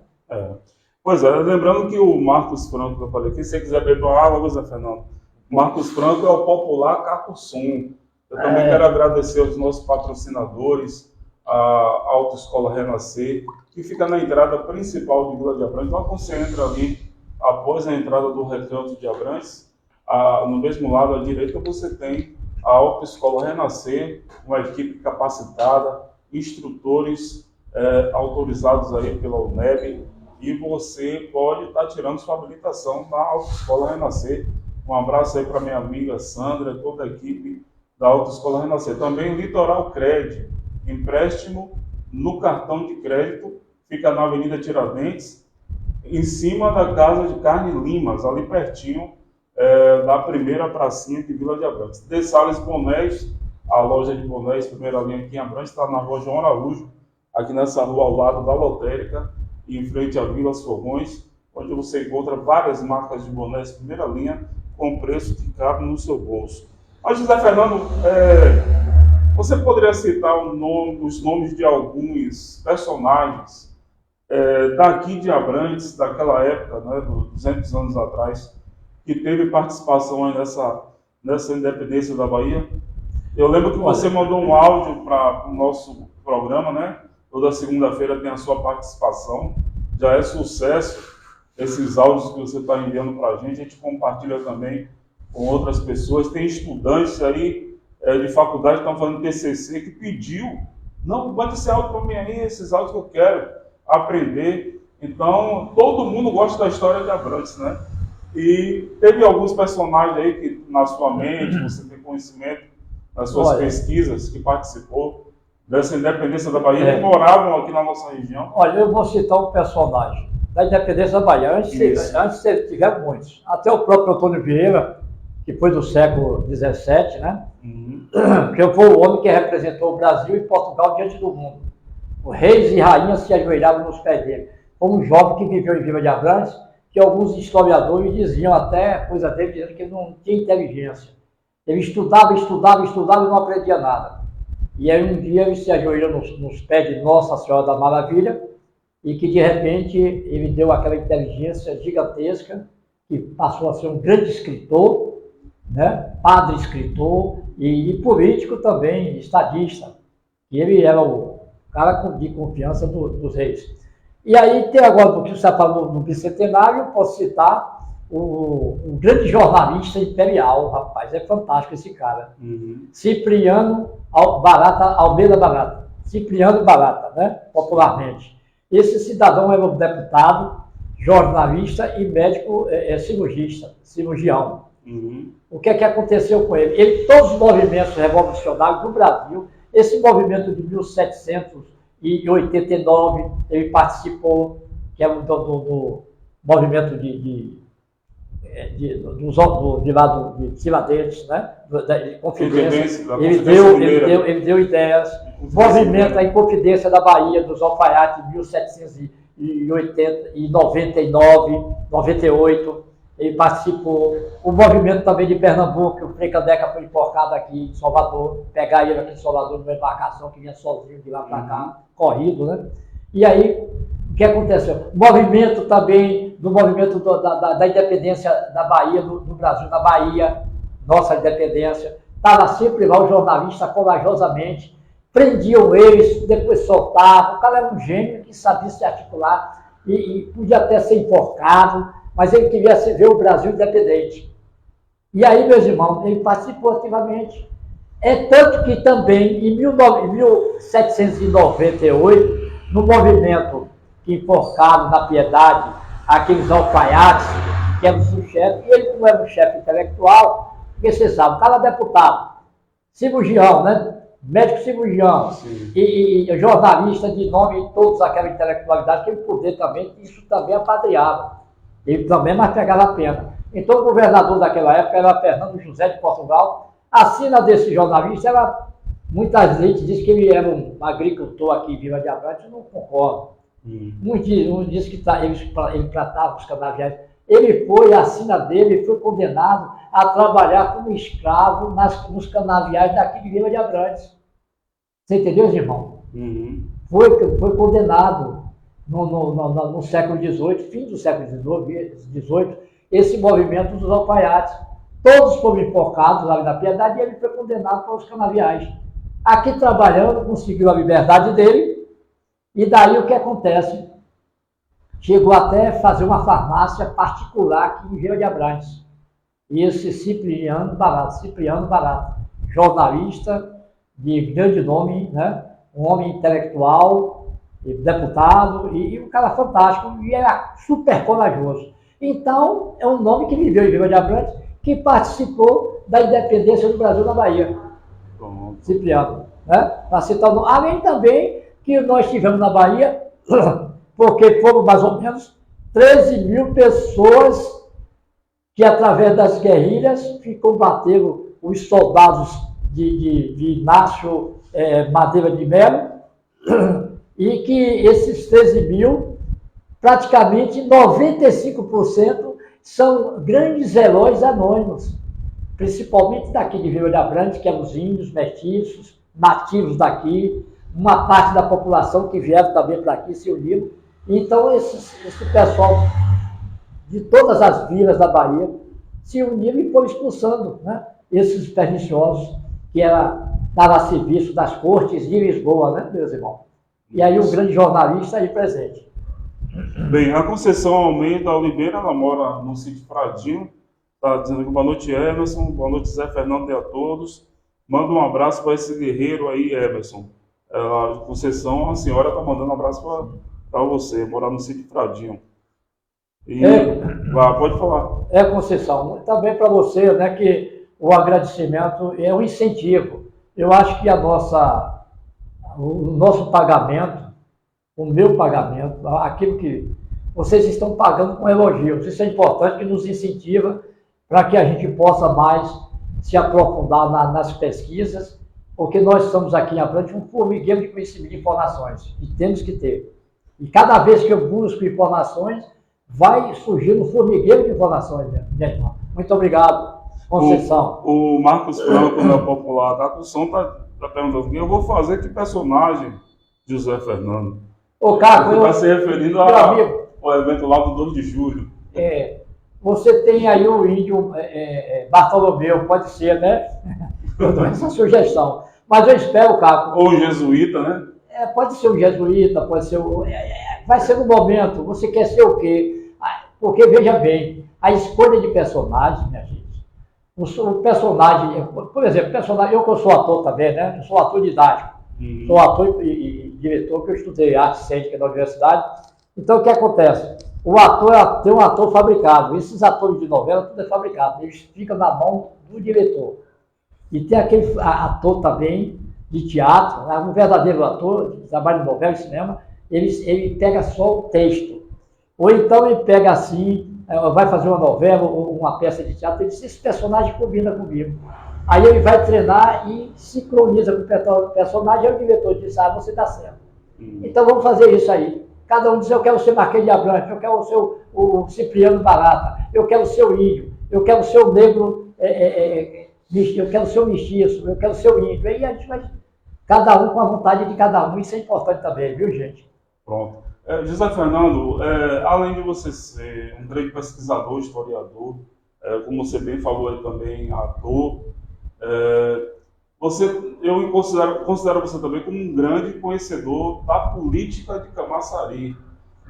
Pois é, lembrando que o Marcos Franco, que eu falei aqui, se você quiser beber uma água, Zé Fernando, Marcos Franco é o popular Cacussum. Eu também quero agradecer aos nossos patrocinadores, a Autoescola Renascer, que fica na entrada principal de Vila de Abrantes. Então, quando você entra ali, após a entrada do Recanto de Abrantes, no mesmo lado à direita você tem a Autoescola Renascer, uma equipe capacitada, instrutores autorizados aí pela UNEB, e você pode estar tirando sua habilitação na Autoescola Renascer. Um abraço aí para minha amiga Sandra, toda a equipe da Autoescola Renascer. Também Litoral Cred, empréstimo no cartão de crédito, fica na Avenida Tiradentes, em cima da Casa de Carne Limas, ali pertinho da primeira pracinha de Vila de Abrantes. De Salles Bonés, a loja de bonés, primeira linha aqui em Abrantes, está na rua João Araújo, aqui nessa rua ao lado da lotérica, em frente à Vila Sorrões, onde você encontra várias marcas de bonés primeira linha, com preço que cabe no seu bolso. Mas, José Fernando, você poderia citar os nomes de alguns personagens daqui de Abrantes, daquela época, né, 200 anos atrás, que teve participação aí nessa independência da Bahia? Eu lembro que você mandou um áudio para o nosso programa, né? Toda segunda-feira tem a sua participação. Já é sucesso esses áudios que você está enviando para a gente compartilha também com outras pessoas. Tem estudantes aí de faculdade que estão fazendo TCC que pediu, não, manda esse áudio para mim aí, esses áudios que eu quero aprender. Então, todo mundo gosta da história de Abrantes, né? E teve alguns personagens aí que na sua mente, você tem conhecimento nas suas pesquisas, que participou dessa independência da Bahia, que moravam aqui na nossa região. Olha, eu vou citar um personagem da independência da Bahia. Antes tiveram muitos. Até o próprio Antônio Vieira, que foi do século XVII, né? Que foi o homem que representou o Brasil e Portugal diante do mundo. Os reis e rainhas se ajoelhavam nos pés dele. Foi um jovem que viveu em Vila de Abrantes, que alguns historiadores diziam até, coisa dele, dizendo que ele não tinha inteligência. Ele estudava e não aprendia nada. E aí um dia ele se ajoelhou nos pés de Nossa Senhora da Maravilha, e que de repente ele deu aquela inteligência gigantesca, que passou a ser um grande escritor, né? Padre escritor e político também, estadista. E ele era o cara de confiança dos reis. E aí tem agora, porque você falou no Bicentenário, eu posso citar um grande jornalista imperial, rapaz, é fantástico esse cara. Cipriano Almeida Barata. Cipriano Barata, né? Popularmente. Esse cidadão era um deputado, jornalista e médico cirurgião. O que é que aconteceu com ele? Todos os movimentos revolucionários do Brasil, esse movimento de 1789, ele participou, que é do movimento de Tiradentes, né? De Confidência. Ele deu ideias. O movimento, a Inconfidência da Bahia, dos alfaiates, de 1799, 98, ele participou. O movimento também de Pernambuco, o Frei Caneca foi enforcado aqui em Salvador, pegar ele aqui em Salvador numa embarcação que vinha sozinho de lá para cá, corrido, né? E aí, o que aconteceu? O movimento também, do movimento da independência da Bahia, do Brasil, da Bahia, nossa independência, estava sempre lá o jornalista corajosamente, prendiam eles, depois soltavam. O cara era um gênio que sabia se articular e podia até ser enforcado, mas ele queria ver o Brasil independente. E aí, meus irmãos, ele participou ativamente. É tanto que também, em 1798, no movimento que enforcaram na Piedade aqueles alfaiates, que eram o chefe, e ele não era um chefe intelectual, porque você sabe, o cara é deputado, cirurgião, né? Médico cirurgião e jornalista de nome, todos aquela intelectualidade, aquele poder também, isso também apadreava. Ele também mais pegava a pena. Então, o governador daquela época era Fernando José de Portugal. A sina desse jornalista era Muita gente diz que ele era um agricultor aqui em Vila de Abrantes, eu não concordo. Uns dizem que ele tratava os canaviais. Ele foi, a sina dele, foi condenado a trabalhar como escravo nos canaviais daqui de Vila de Abrantes. Você entendeu, irmão? Foi condenado no século XVIII, fim do século XVIII, esse movimento dos alfaiates. Todos foram enforcados lá na Piedade e ele foi condenado para os canaviais. Aqui trabalhando, conseguiu a liberdade dele, e daí o que acontece? Chegou até fazer uma farmácia particular aqui em Vila de Abrantes. E esse Cipriano Barato, jornalista de grande nome, né? Um homem intelectual, deputado, e um cara fantástico, e era super corajoso. Então, é um nome que viveu em Vila de Abrantes, que participou da independência do Brasil na Bahia. Cipriano. Né? Para citar o nome. Além também que nós tivemos na Bahia, porque foram mais ou menos 13 mil pessoas que, através das guerrilhas, combateram os soldados de Inácio Madeira de Melo, e que esses 13 mil, praticamente 95% são grandes heróis anônimos, principalmente daqui de Vila de Abrantes, que eram os índios, mestiços, nativos daqui, uma parte da população que vieram também para aqui, se uniram. Então, esse pessoal de todas as vilas da Bahia se uniram e foram expulsando, né, esses perniciosos que estavam a serviço das cortes de Lisboa, né, meus irmãos? E aí o grande jornalista aí presente. Bem, a Conceição Almeida Oliveira, ela mora no sítio Pradinho, está dizendo que boa noite, Emerson, boa noite, Zé Fernando, e a todos. Manda um abraço para esse guerreiro aí, Emerson. A Conceição, a senhora está mandando um abraço para você, morar no sítio Pradinho. E pode falar. Conceição, também para você, né, que o agradecimento é um incentivo. Eu acho que o nosso pagamento, o meu pagamento, aquilo que vocês estão pagando com elogios, isso é importante, que nos incentiva para que a gente possa mais se aprofundar nas pesquisas, porque nós estamos aqui em Abrantes um formigueiro de conhecimento de informações, e temos que ter. E cada vez que eu busco informações, vai surgindo um formigueiro de informações, minha irmã. Muito obrigado, Conceição. O Marcos Franco, da Popular da Acução, está perguntando o que eu vou fazer, que personagem de José Fernando. Ô, Caco, está se referindo ao evento lá do 2 de julho. Você tem aí o índio Bartolomeu, pode ser, né? Eu dou essa sugestão. Mas eu espero, Caco. Ou o jesuíta, né? Pode ser o jesuíta, pode ser vai ser no momento. Você quer ser o quê? Porque, veja bem, a escolha de personagens, minha gente. O personagem, por exemplo, eu que eu sou ator também, né? Eu sou ator didático. Sou ator e diretor, que eu estudei arte cênica na universidade. Então, o que acontece? O ator tem um ator fabricado. Esses atores de novela, tudo é fabricado. Eles ficam na mão do diretor. E tem aquele ator também de teatro, um verdadeiro ator, que trabalha em novela e cinema, ele pega só o texto. Ou então ele pega assim, vai fazer uma novela ou uma peça de teatro, ele diz, esse personagem combina comigo. Aí ele vai treinar e sincroniza com o personagem, e o diretor diz, você está certo. Então vamos fazer isso aí. Cada um diz, eu quero ser Marquês de Abrantes, eu quero ser o Cipriano Barata, eu quero ser o índio, eu quero ser o negro, eu quero ser o mestiço, eu quero ser o índio. Aí a gente vai, cada um com a vontade de cada um, isso é importante também, viu, gente? Pronto. José Fernando, além de você ser um grande pesquisador, historiador, como você bem falou aí também, ator, eu considero você também como um grande conhecedor da política de Camaçari,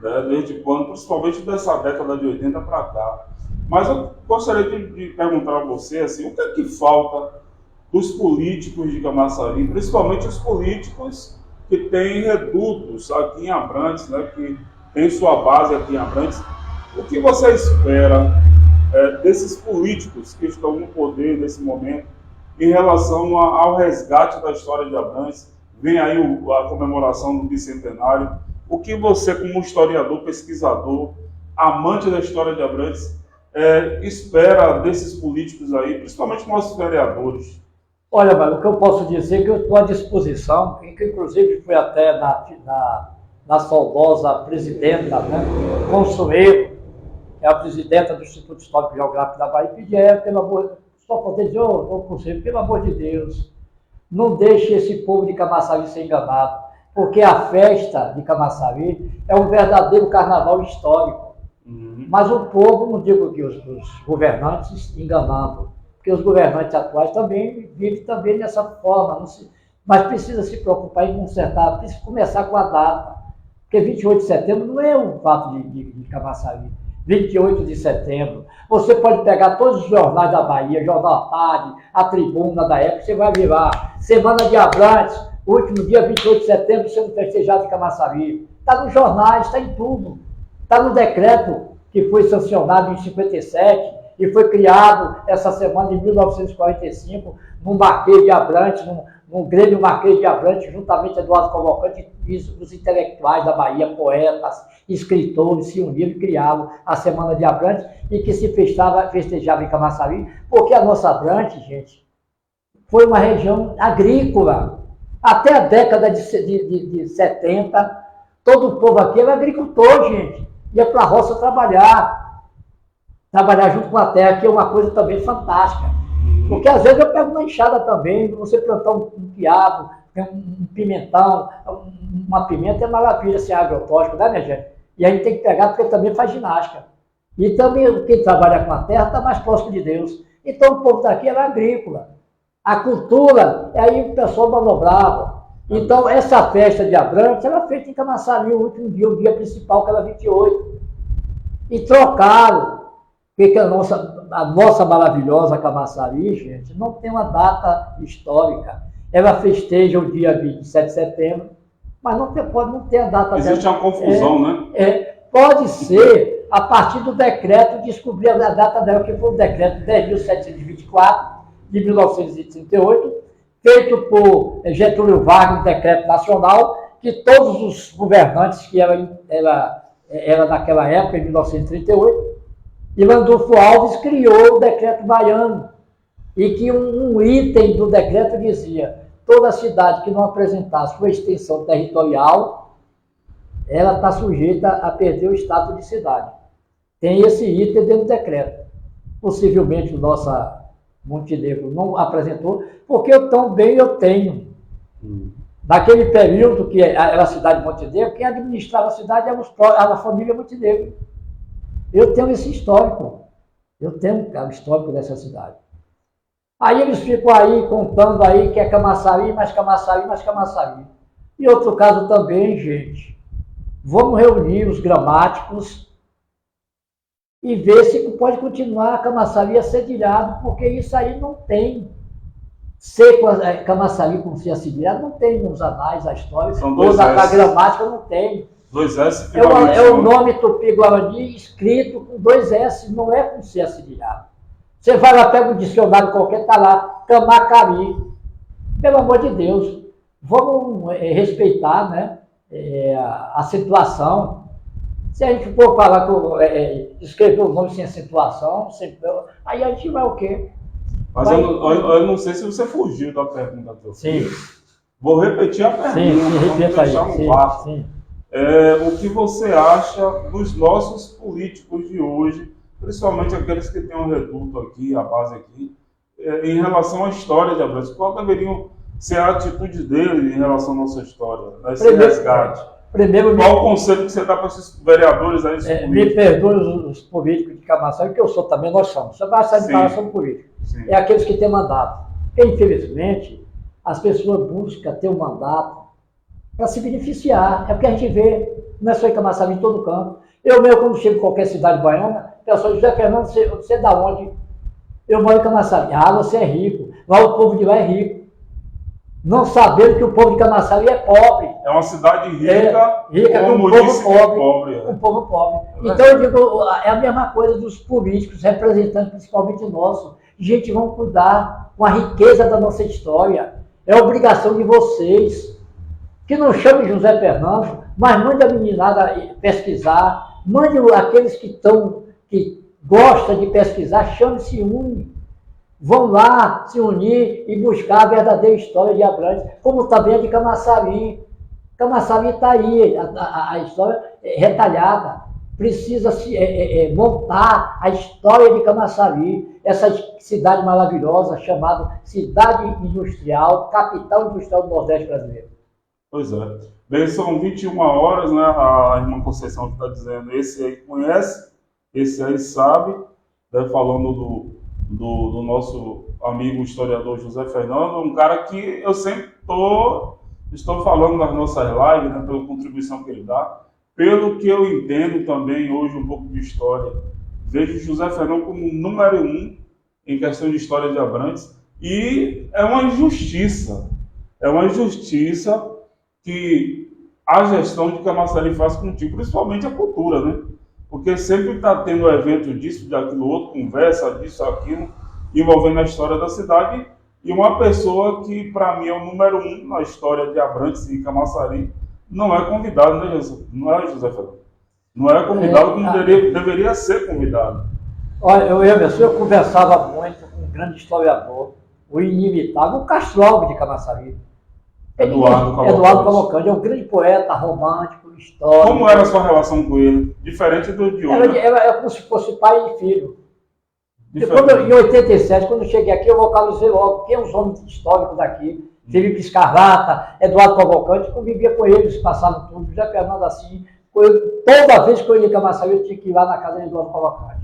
né, desde quando, principalmente dessa década de 80 para cá. Mas eu gostaria de perguntar a você, assim, o que é que falta dos políticos de Camaçari, principalmente os políticos que têm redutos aqui em Abrantes, né, que tem sua base aqui em Abrantes. O que você espera desses políticos que estão no poder nesse momento em relação ao resgate da história de Abrantes? Vem aí a comemoração do bicentenário. O que você, como historiador, pesquisador, amante da história de Abrantes, espera desses políticos aí, principalmente nossos vereadores? Olha, mas o que eu posso dizer é que eu estou à disposição, que inclusive fui até na saudosa presidenta, né, Consuelo, que é a presidenta do Instituto Histórico e Geográfico da Bahia, pedir, pelo amor, só poder dizer, ô Conselho, pelo amor de Deus, não deixe esse povo de Camaçari ser enganado, porque a festa de Camaçari é um verdadeiro carnaval histórico. Mas o povo, não digo que os governantes enganando, porque os governantes atuais também vivem também dessa forma, mas precisa se preocupar em consertar, precisa começar com a data, porque 28 de setembro não é um fato de Camaçari. 28 de setembro, você pode pegar todos os jornais da Bahia, Jornal à Tarde, a Tribuna da época, você vai ver lá, Semana de Abrantes, último dia 28 de setembro, sendo festejado em Camaçari. Está nos jornais, está em tudo. Está no decreto que foi sancionado em 57 e foi criado essa semana em 1945, no Marquês de Abrantes, no Grêmio Marquês de Abrantes, juntamente Eduardo Cavalcante e os intelectuais da Bahia, poetas, escritores, se uniram e criaram a Semana de Abrantes e que se festejava em Camaçari, porque a nossa Abrantes, gente, foi uma região agrícola. Até a década de 70, todo o povo aqui era agricultor, gente. Ia para a roça trabalhar junto com a terra, que é uma coisa também fantástica. Porque às vezes eu pego uma enxada também, você plantar um quiabo, um pimentão, uma pimenta é maravilha, ser agrotóxico, né, minha gente? E a gente tem que pegar porque também faz ginástica. E também quem trabalha com a terra está mais próximo de Deus. Então o povo daqui era agrícola. A cultura, aí o pessoal manobrava. Então essa festa de Abrantes, ela é feita em Camaçari, o último dia, o dia principal, que era 28. E trocaram. Porque a nossa maravilhosa Camaçari, gente, não tem uma data histórica. Ela festeja o dia 27 de setembro, mas não ter a data. Existe uma confusão, né? Pode ser, a partir do decreto, descobrir a data dela, que foi o decreto 10.724, de 1938, feito por Getúlio Vargas, um decreto nacional, que todos os governantes que era naquela época, em 1938, e Landulfo Alves criou o decreto baiano, e que um item do decreto dizia: toda cidade que não apresentar sua extensão territorial, ela está sujeita a perder o status de cidade. Tem esse item dentro do decreto. Possivelmente o nosso Montenegro não apresentou, porque eu tenho. Naquele período que era a cidade de Montenegro, quem administrava a cidade era a família Montenegro. Eu tenho esse histórico. Eu tenho o histórico dessa cidade. Aí eles ficam aí contando aí que é Camaçari, mais Camaçari, mais Camaçari. E outro caso também, gente. Vamos reunir os gramáticos e ver se pode continuar a Camaçari acedilhado, porque isso aí não tem. Camaçari como ser acedilhado não tem nos anais, a história. Ou a gramática não tem. 2 S. É o nome Tupi-Guarani escrito com 2 S, não é com C acedilhado. Você vai lá, pega um dicionário qualquer, está lá, Camacari. Pelo amor de Deus, vamos respeitar, né, a acentuação. Se a gente for falar, escrever o nome sem acentuação, aí a gente vai o quê? Mas eu não sei se você fugiu da pergunta que eu fiz. Sim. Vou repetir a pergunta. Sim, repita aí. Sim. O que você acha dos nossos políticos de hoje, principalmente aqueles que têm um reduto aqui, a base aqui, em relação à história de Abrantes? Qual deveriam ser a atitude deles em relação à nossa história, desse resgate? Qual o conselho que você dá para esses vereadores aí? Me perdoe os políticos de Camaçari, que eu sou também, nós somos. Você vai sair de falar sobre político. Sim. É aqueles que têm mandato. Porque, infelizmente, as pessoas buscam ter um mandato para se beneficiar. É porque a gente vê, não é só em Camaçari, em todo canto. Eu mesmo, quando chego em qualquer cidade baiana, eu sou José Fernando, você é da onde? Eu moro em Camaçari. Ah, você é rico. Lá o povo de lá é rico. Não sabendo que o povo de Camaçari é pobre. É uma cidade rica com um povo pobre. Um povo pobre. Então eu digo, é a mesma coisa dos políticos, representantes principalmente nossos. Gente, vamos cuidar com a riqueza da nossa história. É obrigação de vocês. Que não chame José Fernando, mas mande a meninada pesquisar. Mande aqueles que gostam de pesquisar, chame-se une. vão lá se unir e buscar a verdadeira história de Abrantes, como também a de Camaçari. Camaçari está aí, a história é retalhada. Precisa se montar a história de Camaçari, essa cidade maravilhosa chamada Cidade Industrial, capital industrial do Nordeste brasileiro. Pois é. Bem, são 21 horas, né? A irmã Conceição está dizendo, esse aí conhece, esse aí sabe, né? Falando do nosso amigo historiador José Fernando, um cara que eu sempre estou falando nas nossas lives, né? Pela contribuição que ele dá. Pelo que eu entendo também hoje um pouco de história, vejo José Fernando como número 1 em questão de história de Abrantes, e é uma injustiça que a gestão de Camaçari faz contigo, principalmente a cultura, né? Porque sempre está tendo evento disso, daquilo outro, conversa disso, aquilo, envolvendo a história da cidade, e uma pessoa que para mim é o número 1 na história de Abrantes e Camaçari, não é convidado, né, José? Não é, José Fernando? Não é convidado como deveria ser convidado. Olha, eu conversava muito com um grande historiador, o inimitável Castro Alves de Camaçari. Eduardo Cavalcante é um grande poeta, romântico, histórico. Como era a sua relação com ele? Diferente do de hoje. Era como se fosse pai e filho. Em 87, quando eu cheguei aqui, eu localizei logo quem é os homens históricos daqui. Felipe Escarlata, Eduardo Cavalcante, convivia com eles, passavam tudo. José Fernando assim. Toda vez que eu ia em Camaçari, eu tinha que ir lá na casa de Eduardo Cavalcante.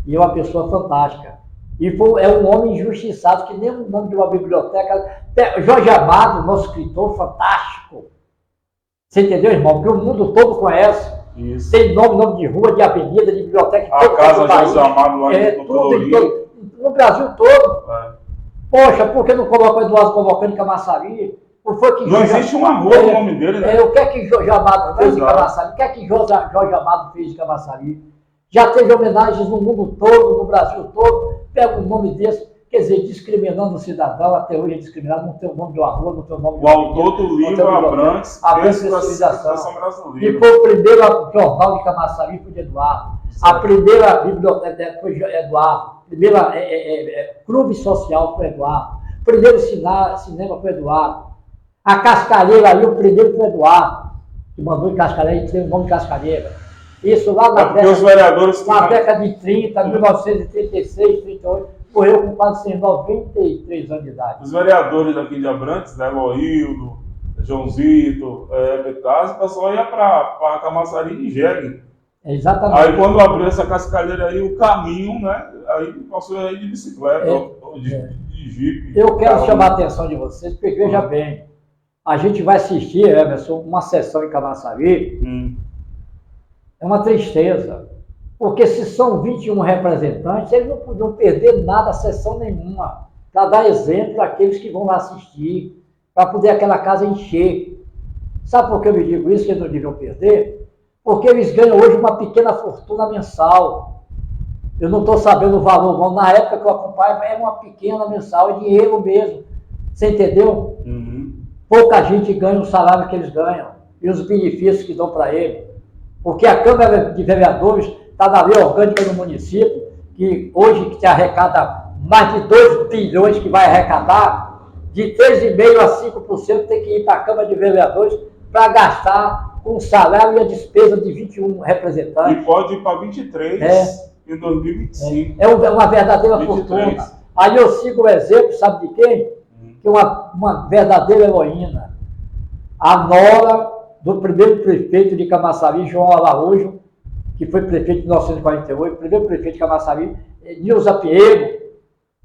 E é uma pessoa fantástica. E é um homem injustiçado, que nem o nome de uma biblioteca. Jorge Amado, nosso escritor, fantástico. Você entendeu, irmão? Que o mundo todo conhece. Isso. Tem nome de rua, de avenida, de biblioteca. A casa Jorge Amado lá no Brasil todo. Poxa, por que não colocou Eduardo Cavalcante em Camaçari? Não existe uma rua no nome dele, né? O que é que Jorge Amado fez de Camaçari? O que é que Jorge Amado fez de Camaçari? Já teve homenagens no mundo todo, no Brasil todo. Pega um nome desse, quer dizer, discriminando o cidadão, até hoje é discriminado, não tem o nome de uma rua, não tem o nome de uma avenida. O autor do livro Abrantes, a civilização. E foi o primeiro jornal de Camaçari, foi de Eduardo. Sim. A primeira biblioteca foi de Eduardo. Primeira clube social foi Eduardo. O primeiro cinema foi Eduardo. A Cascalheira aí, o primeiro foi Eduardo, que mandou em Cascalheira, e tem o nome de Cascalheira. Isso lá na década de 30, 1936, 38, morreu com quase 93 anos de idade. Os vereadores daqui de Abrantes, né, Loildo, Joãozito, Betásio, o pessoal ia para Camaçari e Jegue. Exatamente. Aí quando abriu essa cascalheira aí, o caminho, né, aí passou aí de bicicleta, de jipe. Eu quero chamar a atenção de vocês, porque veja bem, a gente vai assistir, Emerson, uma sessão em Camaçari. É uma tristeza, porque se são 21 representantes, eles não podiam perder nada, a sessão nenhuma, para dar exemplo àqueles que vão lá assistir, para poder aquela casa encher. Sabe por que eu me digo isso, que eles não deviam perder? Porque eles ganham hoje uma pequena fortuna mensal. Eu não estou sabendo o valor, mas na época que eu acompanho, é uma pequena mensal, é dinheiro mesmo. Você entendeu? Pouca gente ganha o salário que eles ganham e os benefícios que dão para eles. Porque a Câmara de Vereadores está na lei orgânica do município, que hoje que arrecada mais de 2 bilhões que vai arrecadar, de 3,5% a 5% tem que ir para a Câmara de Vereadores para gastar com o salário e a despesa de 21 representantes. E pode ir para 23 em 2025. É uma verdadeira 23. Fortuna. Aí eu sigo o exemplo, sabe de quem? Que é uma verdadeira heroína. A nora do primeiro prefeito de Camaçari, João Araújo, que foi prefeito em 1948, primeiro prefeito de Camaçari, Nilza Pinheiro.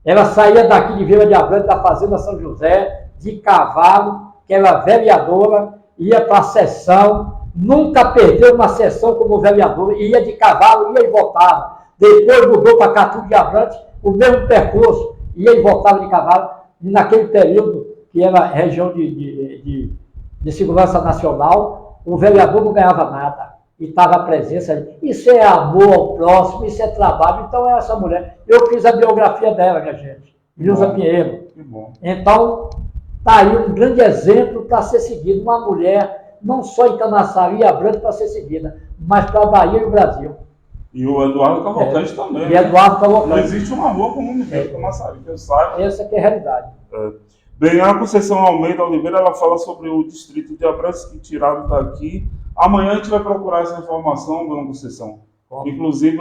Ela saía daqui de Vila de Abrantes, da Fazenda São José, de cavalo, que era vereadora, ia para a sessão, nunca perdeu uma sessão como vereadora, ia de cavalo, ia e voltava. Depois mudou para Catu de Abrantes, o mesmo percurso, ia e voltava de cavalo, e naquele período, que era região de segurança nacional, o vereador não ganhava nada. E estava a presença ali. Isso é amor ao próximo, isso é trabalho. Então é essa mulher. Eu fiz a biografia dela, minha gente. Nilza Pinheiro. Que bom. Então, está aí um grande exemplo para ser seguido. Uma mulher, não só em Camaçari e Abrantes para ser seguida, mas para a Bahia e o Brasil. E o Eduardo Cavalcante também. E Eduardo Cavalcante. Não existe um amor como no Rio Camaçari, que eu saiba. Essa que é a realidade. Bem, a Conceição Almeida Oliveira, ela fala sobre o distrito de Abrantes que tiraram daqui. Amanhã a gente vai procurar essa informação, dona Conceição. Inclusive,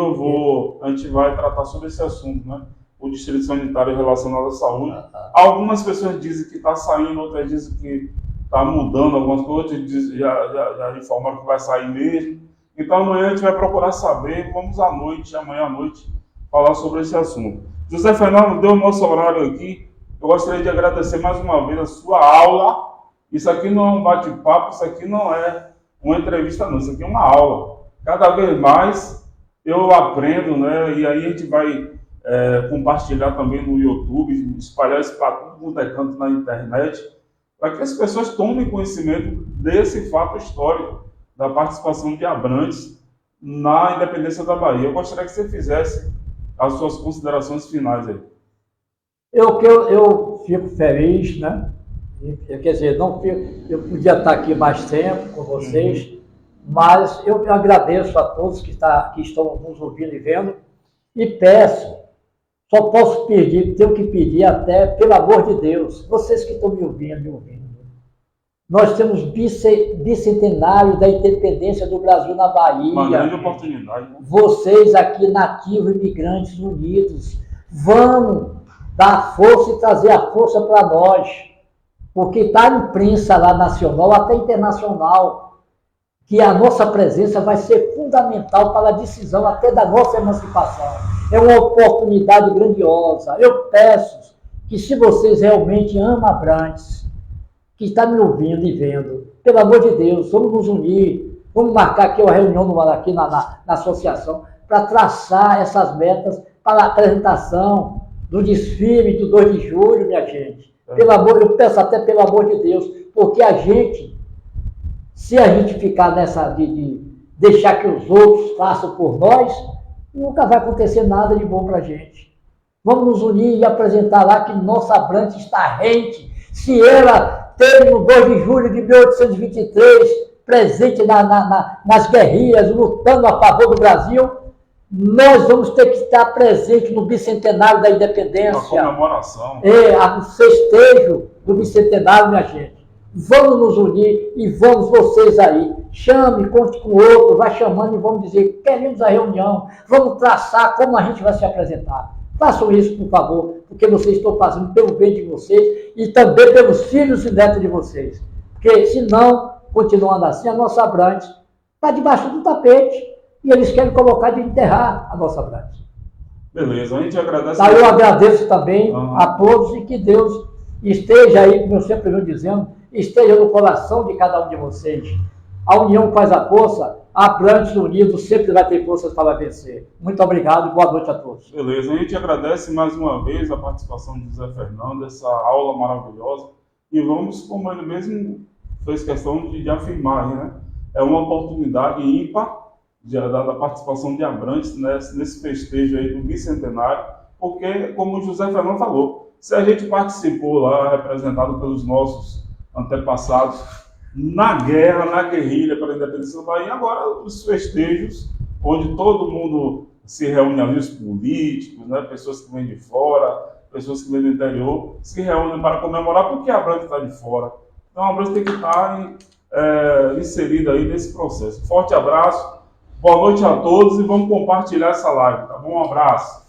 a gente vai tratar sobre esse assunto, né? O distrito sanitário relacionado à saúde. Algumas pessoas dizem que está saindo, outras dizem que está mudando algumas coisas, já informaram que vai sair mesmo. Então amanhã a gente vai procurar saber, vamos amanhã à noite, falar sobre esse assunto. José Fernando, deu o nosso horário aqui. Eu gostaria de agradecer mais uma vez a sua aula. Isso aqui não é um bate-papo, isso aqui não é uma entrevista, não. Isso aqui é uma aula. Cada vez mais eu aprendo, né? E aí a gente vai compartilhar também no YouTube, espalhar isso para todo mundo canto na internet, para que as pessoas tomem conhecimento desse fato histórico da participação de Abrantes na independência da Bahia. Eu gostaria que você fizesse as suas considerações finais aí. Eu fico feliz, né? Quer dizer, eu podia estar aqui mais tempo com vocês, mas eu agradeço a todos que estão nos ouvindo e vendo, e peço, só posso pedir, tenho que pedir até, pelo amor de Deus, vocês que estão me ouvindo, nós temos bicentenário da independência do Brasil na Bahia. Uma grande oportunidade. Né? Vocês aqui, nativos imigrantes unidos, vamos dar força e trazer a força para nós. Porque está a imprensa lá nacional, até internacional, que a nossa presença vai ser fundamental para a decisão até da nossa emancipação. É uma oportunidade grandiosa. Eu peço que, se vocês realmente amam Abrantes, que está me ouvindo e vendo, pelo amor de Deus, vamos nos unir, vamos marcar aqui uma reunião aqui na associação para traçar essas metas para a apresentação do desfile do 2 de julho, minha gente. Eu peço até pelo amor de Deus, porque se a gente ficar nessa de deixar que os outros façam por nós, nunca vai acontecer nada de bom para a gente. Vamos nos unir e apresentar lá que nossa Abrantes está rente. Se ela teve no 2 de julho de 1823, presente nas guerrilhas, lutando a favor do Brasil, nós vamos ter que estar presente no bicentenário da independência. Uma comemoração. O festejo do bicentenário, minha gente. Vamos nos unir e vamos vocês aí. Chame, conte com o outro, vai chamando e vamos dizer, queremos a reunião, vamos traçar como a gente vai se apresentar. Façam isso, por favor, porque vocês estão fazendo pelo bem de vocês e também pelos filhos e netos de vocês. Porque, se não, continuando assim, a nossa Abrantes está debaixo do tapete e eles querem colocar de enterrar a nossa Abrantes. Beleza, a gente agradece. Eu agradeço também a todos e que Deus esteja aí, como eu sempre venho dizendo, esteja no coração de cada um de vocês. A união faz a força. Abrantes unidos sempre vai ter forças para vencer. Muito obrigado e boa noite a todos. Beleza, a gente agradece mais uma vez a participação de José Fernando, essa aula maravilhosa. E vamos, como ele mesmo fez questão de afirmar, né? É uma oportunidade ímpar da participação de Abrantes nesse festejo aí do bicentenário, porque, como o José Fernando falou, se a gente participou lá, representado pelos nossos antepassados, na guerra, na guerrilha pela independência da Bahia, agora os festejos, onde todo mundo se reúne ali, os políticos, né, pessoas que vêm de fora, pessoas que vêm do interior, se reúnem para comemorar porque a Abrantes está de fora. Então a Abrantes tem que estar inserida aí nesse processo. Forte abraço, boa noite a todos e vamos compartilhar essa live, tá bom? Um abraço.